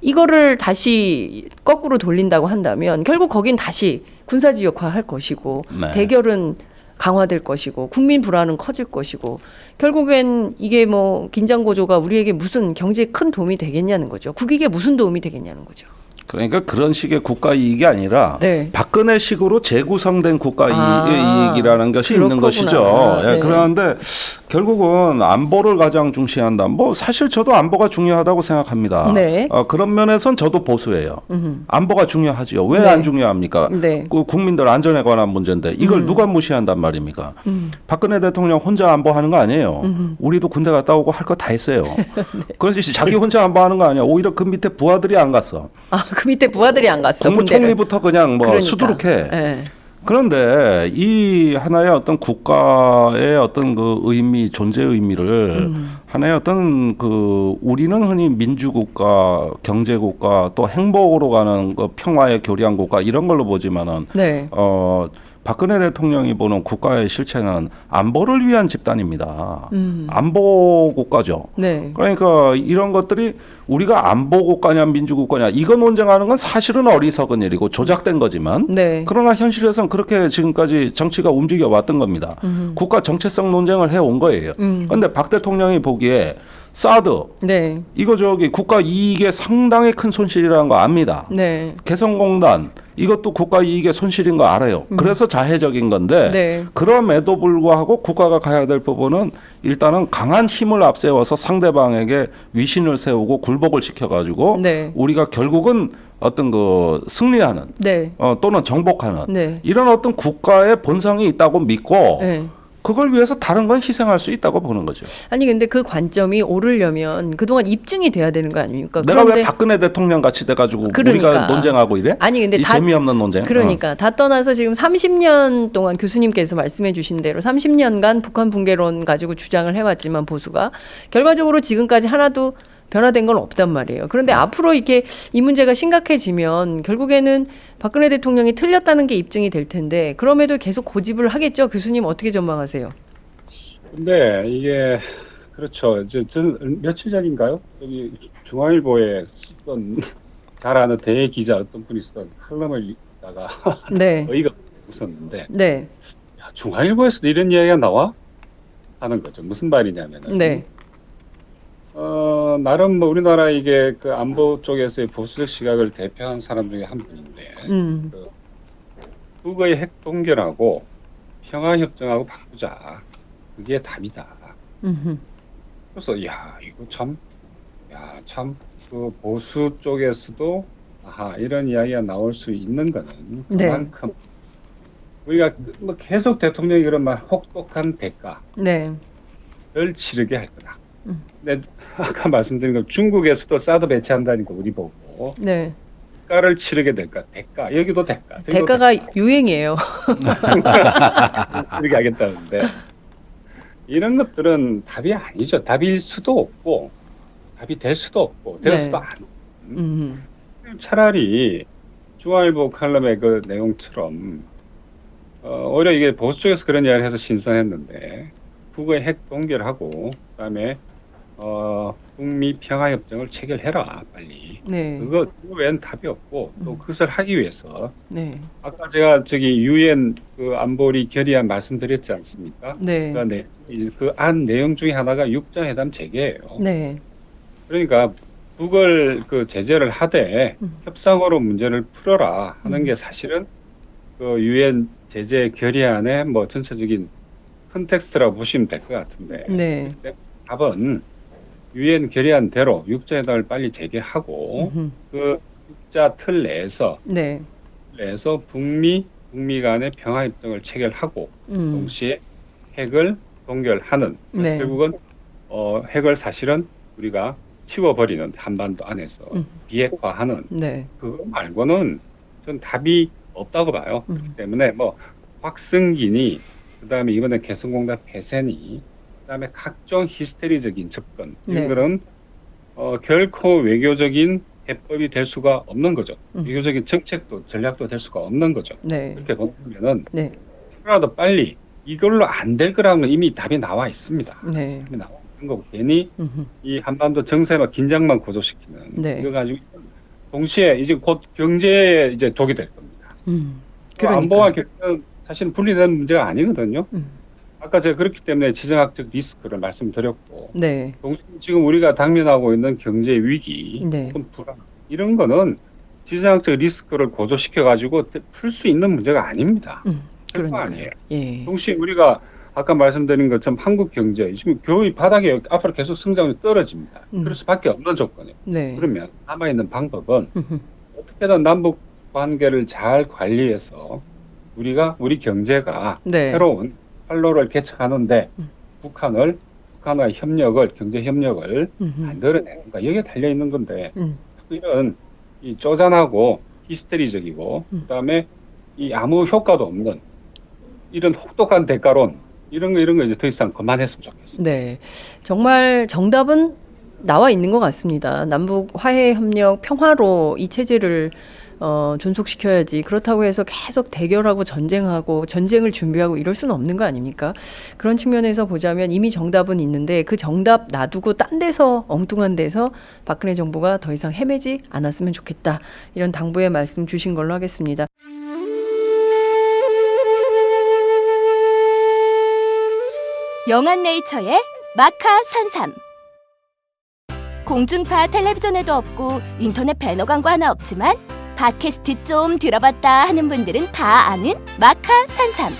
이거를 다시 거꾸로 돌린다고 한다면 결국 거긴 다시 군사지역화 할 것이고 네. 대결은 강화될 것이고 국민 불안은 커질 것이고 결국엔 이게 뭐 긴장고조가 우리에게 무슨 경제에 큰 도움이 되겠냐는 거죠. 국익에 무슨 도움이 되겠냐는 거죠. 그러니까 그런 식의 국가 이익이 아니라 네. 박근혜식으로 재구성된 국가 이익이라는 것이 있는 그렇구나. 것이죠. 네. 그런데 결국은 안보를 가장 중시한다. 뭐 사실 저도 안보가 중요하다고 생각합니다. 네. 그런 면에선 저도 보수예요. 안보가 중요하지요. 왜 안 네. 중요합니까? 네. 그 국민들 안전에 관한 문제인데 이걸 누가 무시한단 말입니까? 박근혜 대통령 혼자 안보하는 거 아니에요. 우리도 군대 갔다 오고 할 거 다 했어요. 그렇지 자기 혼자 안보하는 거 아니야. 오히려 그 밑에 부하들이 안 갔어. 그 밑에 부하들이 안 갔어. 국무총리부터 그냥 뭐 그러니까. 수두룩해. 네. 그런데 이 하나의 어떤 국가의 어떤 그 의미, 존재 의미를 하나의 어떤 그 우리는 흔히 민주국가, 경제국가 또 행복으로 가는 그 평화의 교리한 국가 이런 걸로 보지만은 네. 박근혜 대통령이 보는 국가의 실체는 안보를 위한 집단입니다. 안보 국가죠. 네. 그러니까 이런 것들이 우리가 안보 국가냐 민주국가냐 이거 논쟁하는 건 사실은 어리석은 일이고 조작된 거지만 네. 그러나 현실에서는 그렇게 지금까지 정치가 움직여 왔던 겁니다. 국가 정체성 논쟁을 해온 거예요. 그런데 박 대통령이 보기에 사드 네. 이거 국가 이익에 상당히 큰 손실이라는 거 압니다. 네. 개성공단 이것도 국가 이익의 손실인 거 알아요. 그래서 자해적인 건데 네. 그럼에도 불구하고 국가가 가야 될 부분은 일단은 강한 힘을 앞세워서 상대방에게 위신을 세우고 굴복을 시켜가지고 네. 우리가 결국은 어떤 그 승리하는 네. 또는 정복하는 네. 이런 어떤 국가의 본성이 있다고 믿고 네. 그걸 위해서 다른 건 희생할 수 있다고 보는 거죠. 아니 근데 그 관점이 오르려면 그동안 입증이 돼야 되는 거 아닙니까? 내가 그런데 왜 박근혜 대통령 같이 돼가지고 그러니까. 우리가 논쟁하고 이래? 아니 근데 이 재미없는 논쟁. 그러니까 다 떠나서 지금 30년 동안 교수님께서 말씀해 주신 대로 30년간 북한 붕괴론 가지고 주장을 해왔지만 보수가 결과적으로 지금까지 하나도 변화된 건 없단 말이에요. 그런데 앞으로 이렇게 이 문제가 심각해지면 결국에는 박근혜 대통령이 틀렸다는 게 입증이 될 텐데 그럼에도 계속 고집을 하겠죠. 교수님 어떻게 전망하세요? 근데 이게 그렇죠. 저는 며칠 전인가요? 여기 중앙일보에 쓰던 잘 아는 대외 기자 어떤 분이 쓰던 칼럼을 읽다가 네. 어이가 웃었는데 네. 야, 중앙일보에서도 이런 이야기가 나와? 하는 거죠. 무슨 말이냐면은 네. 나름 뭐 우리나라 이게 그 안보 쪽에서의 보수적 시각을 대표한 사람 중에 한 분인데 그 북의 핵 동결하고 평화 협정하고 바꾸자. 그게 답이다. 그래서 야 이거 참 그 보수 쪽에서도 아하 이런 이야기가 나올 수 있는 거는 그만큼 우리가 뭐 계속 대통령이 그런 말 혹독한 대가를 네. 치르게 할 거다. 근데 아까 말씀드린 것 중국에서도 사드 배치한다니까 우리 보고 네. 대가를 치르게 될까? 대가 여기도 대가. 저기도 대가가 대가. 유행이에요. 치르게 하겠다는데 이런 것들은 답이 아니죠. 답일 수도 없고 답이 될 수도 없고 될 네. 수도 않고 차라리 중앙일보 칼럼의 그 내용처럼 오히려 이게 보수 쪽에서 그런 이야기를 해서 신선했는데 북의 핵 동결하고 그다음에 북미 평화협정을 체결해라 빨리. 네. 그거 외엔 답이 없고 또 그것을 하기 위해서 네. 아까 제가 저기 유엔 그 안보리 결의안 말씀드렸지 않습니까? 네. 그 안 내용 중에 하나가 육자회담 재개예요. 네. 그러니까 북을 그 제재를 하되 협상으로 문제를 풀어라 하는 게 사실은 그 유엔 제재 결의안의 뭐 전체적인 컨텍스트라고 보시면 될 것 같은데 네. 답은 유엔 결의안대로 육자회담을 빨리 재개하고 그 육자 틀 내에서 북미 간의 평화협정을 체결하고 동시에 핵을 동결하는 결국은 핵을 사실은 우리가 치워버리는 한반도 안에서 비핵화하는 그거 말고는 전 답이 없다고 봐요. 그렇기 때문에 뭐 확승기니 그다음에 이번에 개성공단 폐쇄니 그다음에 각종 히스테리적인 접근 이거는 결코 외교적인 해법이 될 수가 없는 거죠. 외교적인 정책도 전략도 될 수가 없는 거죠. 그렇게 본다면은 하나라도 빨리 이걸로 안 될 거라는 건 이미 답이 나와 있습니다. 답이 나와 있는 거고 괜히 이 한반도 정세만 긴장만 고조시키는 이거 가지고 동시에 이제 곧 경제에 이제 독이 될 겁니다. 안보와 경제는 사실은 분리된 문제가 아니거든요. 아까 제가 그렇기 때문에 지정학적 리스크를 말씀드렸고 동시에 지금 우리가 당면하고 있는 경제 위기, 불안 이런 거는 지정학적 리스크를 고조시켜 가지고 풀 수 있는 문제가 아닙니다. 그런 거 아니에요. 동시에 우리가 아까 말씀드린 것처럼 한국 경제 지금 거의 바닥에 앞으로 계속 성장률이 떨어집니다. 그럴 수밖에 없는 조건이에요. 그러면 남아 있는 방법은 어떻게든 남북 관계를 잘 관리해서 우리 경제가 새로운 활로를 개척하는데 북한과의 협력을 경제 협력을 만들어내는 거 여기에 달려 있는 건데 이런 이 쪼잔하고 히스테리적이고 그다음에 이 아무 효과도 없는 이런 혹독한 대가론 이런 거 이제 더 이상 그만했으면 좋겠습니다. 네, 정말 정답은 나와 있는 것 같습니다. 남북 화해 협력 평화로 이 체제를 존속시켜야지. 그렇다고 해서 계속 대결하고 전쟁을 준비하고 이럴 수는 없는 거 아닙니까? 그런 측면에서 보자면 이미 정답은 있는데 그 정답 놔두고 딴 데서 엉뚱한 데서 박근혜 정부가 더 이상 헤매지 않았으면 좋겠다. 이런 당부의 말씀 주신 걸로 하겠습니다. 영한네이처의 마카산삼. 공중파 텔레비전에도 없고 인터넷 배너 광고 하나 없지만 팟캐스트 좀 들어봤다 하는 분들은 다 아는 마카산삼.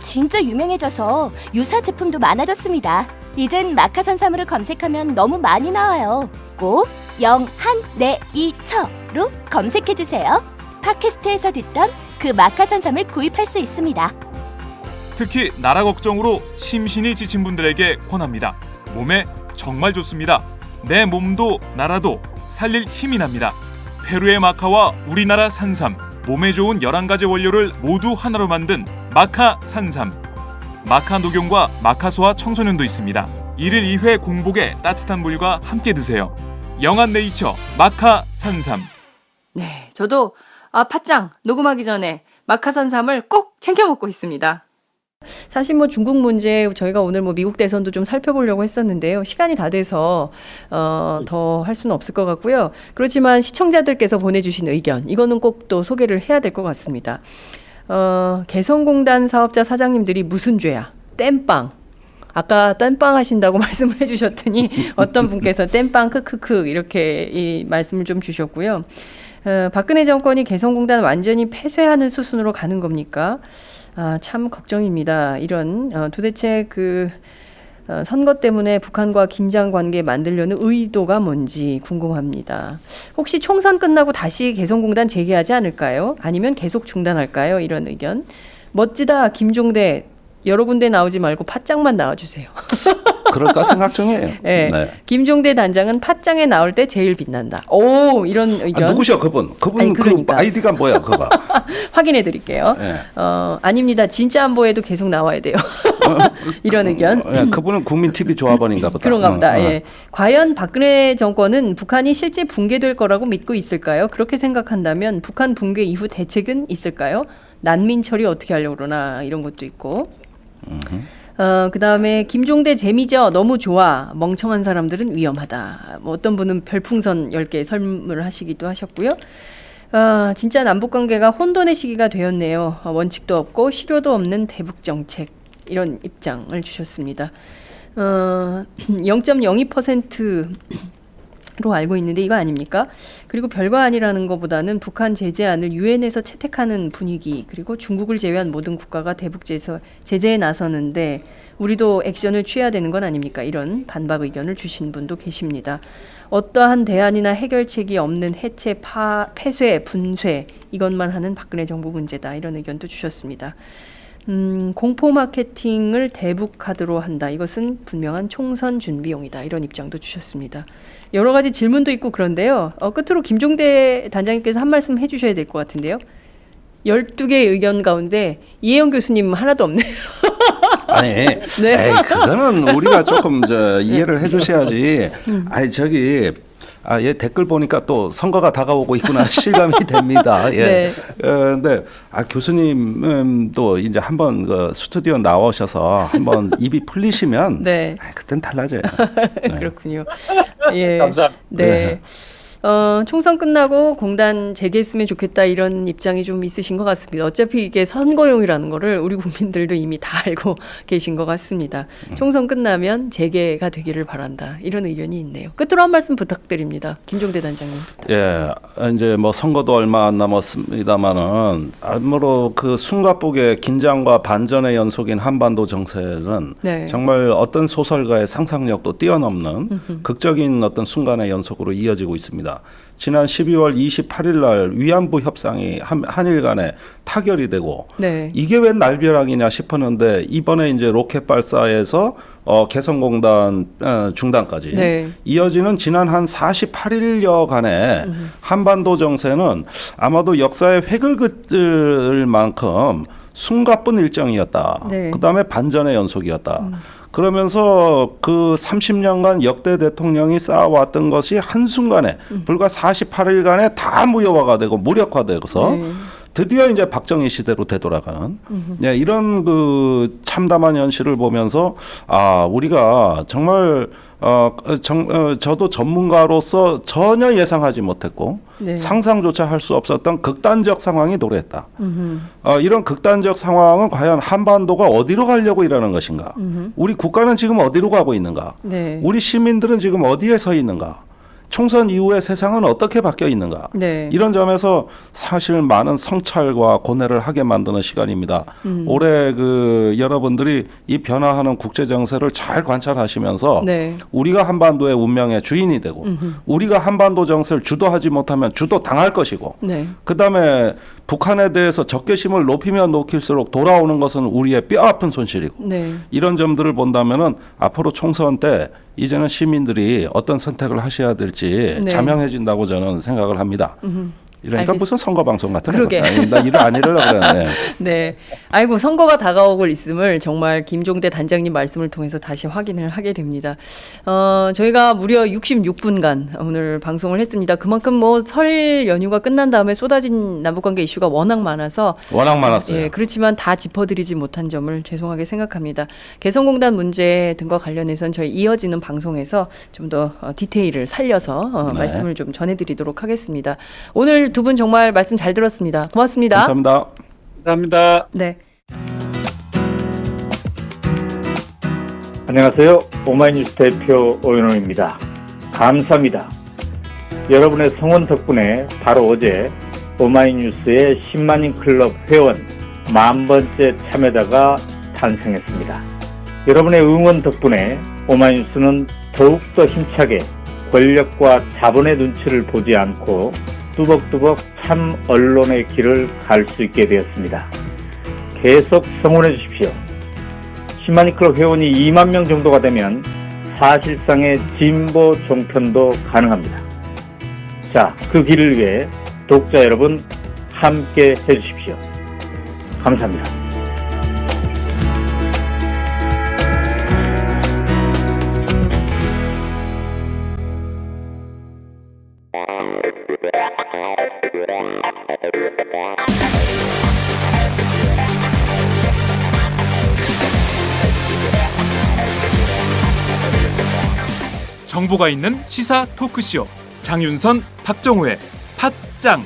진짜 유명해져서 유사 제품도 많아졌습니다. 이젠 마카산삼으로 검색하면 너무 많이 나와요. 꼭 영한네이처로 검색해주세요. 팟캐스트에서 듣던 그 마카산삼을 구입할 수 있습니다. 특히 나라 걱정으로 심신이 지친 분들에게 권합니다. 몸에 정말 좋습니다. 내 몸도 나라도 살릴 힘이 납니다. 페루의 마카와 우리나라 산삼, 몸에 좋은 11가지 원료를 모두 하나로 만든 마카 산삼. 마카 녹용과 마카소와 청소년도 있습니다. 1일 2회 공복에 따뜻한 물과 함께 드세요. 영한 네이처 마카 산삼. 네, 저도 팥짱 녹음하기 전에 마카산삼을 꼭 챙겨 먹고 있습니다. 사실 뭐 중국 문제 저희가 오늘 뭐 미국 대선도 좀 살펴보려고 했었는데요. 시간이 다 돼서 더 할 수는 없을 것 같고요. 그렇지만 시청자들께서 보내주신 의견 이거는 꼭 또 소개를 해야 될 것 같습니다. 개성공단 사업자 사장님들이 무슨 죄야? 땜빵. 아까 땜빵 하신다고 말씀을 해주셨더니 어떤 분께서 땜빵 크크크 이렇게 이 말씀을 좀 주셨고요. 박근혜 정권이 개성공단 완전히 폐쇄하는 수순으로 가는 겁니까? 참 걱정입니다. 이런 도대체 그 선거 때문에 북한과 긴장 관계 만들려는 의도가 뭔지 궁금합니다. 혹시 총선 끝나고 다시 개성공단 재개하지 않을까요? 아니면 계속 중단할까요? 이런 의견. 멋지다 김종대 여러 군데 나오지 말고 팥짱만 나와주세요. 그럴까 생각 중이에요. 네. 네. 김종대 단장은 팥짱에 나올 때 제일 빛난다. 오 이런 의견. 누구셔 그분? 그분 아니, 그러니까. 그 아이디가 뭐야 그거? 확인해 드릴게요. 네. 아닙니다. 진짜 안보에도 계속 나와야 돼요. 이런 의견. 그분은 국민 TV 조합원인가 보다. 그런가 보다. 예. 과연 박근혜 정권은 북한이 실제 붕괴될 거라고 믿고 있을까요? 그렇게 생각한다면 북한 붕괴 이후 대책은 있을까요? 난민 처리 어떻게 하려고 그러나 이런 것도 있고. 그다음에 김종대 재미져 너무 좋아 멍청한 사람들은 위험하다. 뭐 어떤 분은 별풍선 10개 설문을 하시기도 하셨고요. 진짜 남북관계가 혼돈의 시기가 되었네요. 원칙도 없고 실효도 없는 대북 정책 이런 입장을 주셨습니다. 0.02%로 알고 있는데 이거 아닙니까? 그리고 별거 아니라는 것보다는 북한 제재안을 유엔에서 채택하는 분위기 그리고 중국을 제외한 모든 국가가 대북 제재에 나서는데 우리도 액션을 취해야 되는 건 아닙니까? 이런 반박 의견을 주신 분도 계십니다. 어떠한 대안이나 해결책이 없는 해체, 폐쇄, 분쇄 이것만 하는 박근혜 정부 문제다. 이런 의견도 주셨습니다. 공포 마케팅을 대북 카드로 한다. 이것은 분명한 총선 준비용이다. 이런 입장도 주셨습니다. 여러 가지 질문도 있고 그런데요. 끝으로 김종대 단장님께서 한 말씀 해주셔야 될 것 같은데요. 12개의 의견 가운데 이혜영 교수님 하나도 없네요. 아니, 네. 에이, 그거는 우리가 조금 이해를 해주셔야지. 아니 저기. 얘 댓글 보니까 또 선거가 다가오고 있구나 실감이 됩니다. 예. 네. 근데 교수님도 이제 한번 그 스튜디오 나오셔서 한번 입이 풀리시면 네. 그땐 달라져요. 네. 그렇군요. 예. 감사합니다. 네. 총선 끝나고 공단 재개했으면 좋겠다 이런 입장이 좀 있으신 것 같습니다. 어차피 이게 선거용이라는 거를 우리 국민들도 이미 다 알고 계신 것 같습니다. 총선 끝나면 재개가 되기를 바란다. 이런 의견이 있네요. 끝으로 한 말씀 부탁드립니다. 김종대 단장님. 예, 이제 뭐 선거도 얼마 안 남았습니다만은 아무로 그 숨가쁘게 긴장과 반전의 연속인 한반도 정세는 네. 정말 어떤 소설가의 상상력도 뛰어넘는 극적인 어떤 순간의 연속으로 이어지고 있습니다. 지난 12월 28일 날 위안부 협상이 한일 간에 타결이 되고 네. 이게 웬 날벼락이냐 싶었는데 이번에 이제 로켓 발사에서 개성공단 중단까지 네. 이어지는 지난 한 48일여간의 한반도 정세는 아마도 역사의 획을 그을 만큼 숨가쁜 일정이었다. 네. 그다음에 반전의 연속이었다. 그러면서 그 30년간 역대 대통령이 쌓아왔던 것이 한순간에 불과 48일간에 다 무효화가 되고 무력화되고서 네. 드디어 이제 박정희 시대로 되돌아가는 네, 이런 그 참담한 현실을 보면서 우리가 정말 저도 전문가로서 전혀 예상하지 못했고 네. 상상조차 할 수 없었던 극단적 상황이 도래했다. 이런 극단적 상황은 과연 한반도가 어디로 가려고 이러는 것인가? 우리 국가는 지금 어디로 가고 있는가? 네. 우리 시민들은 지금 어디에 서 있는가? 총선 이후에 세상은 어떻게 바뀌어 있는가. 네. 이런 점에서 사실 많은 성찰과 고뇌를 하게 만드는 시간입니다. 올해 그 여러분들이 이 변화하는 국제 정세를 잘 관찰하시면서 네. 우리가 한반도의 운명의 주인이 되고 우리가 한반도 정세를 주도하지 못하면 주도 당할 것이고 네. 그다음에 북한에 대해서 적개심을 높이면 높일수록 돌아오는 것은 우리의 뼈아픈 손실이고 네. 이런 점들을 본다면은 앞으로 총선 때 이제는 시민들이 어떤 선택을 하셔야 될지 네. 자명해진다고 저는 생각을 합니다. 이러니까 무슨 선거 방송 같은 그러게. 나 일을 안 이러려고 그랬네. 네. 아이고, 선거가 다가오고 있음을 정말 김종대 단장님 말씀을 통해서 다시 확인을 하게 됩니다. 저희가 무려 66분간 오늘 방송을 했습니다. 그만큼 뭐 설 연휴가 끝난 다음에 쏟아진 남북관계 이슈가 워낙 많아서 워낙 많았어요. 예, 그렇지만 다 짚어드리지 못한 점을 죄송하게 생각합니다. 개성공단 문제 등과 관련해서는 저희 이어지는 방송에서 좀 더 디테일을 살려서 네. 말씀을 좀 전해드리도록 하겠습니다. 오늘 두 분 정말 말씀 잘 들었습니다. 고맙습니다. 감사합니다. 감사합니다. 네. 안녕하세요. 오마이뉴스 대표 오연호입니다. 감사합니다. 여러분의 성원 덕분에 바로 어제 오마이뉴스의 10만인 클럽 회원 10,000번째 참여자가 탄생했습니다. 여러분의 응원 덕분에 오마이뉴스는 더욱더 힘차게 권력과 자본의 눈치를 보지 않고 뚜벅뚜벅 참 언론의 길을 갈 수 있게 되었습니다. 계속 성원해 주십시오. 10만인 클럽 회원이 2만 명 정도가 되면 사실상의 진보 종편도 가능합니다. 자, 그 길을 위해 독자 여러분 함께 해주십시오. 감사합니다. 정보가 있는 시사 토크쇼 장윤선, 박정호의 팟짱.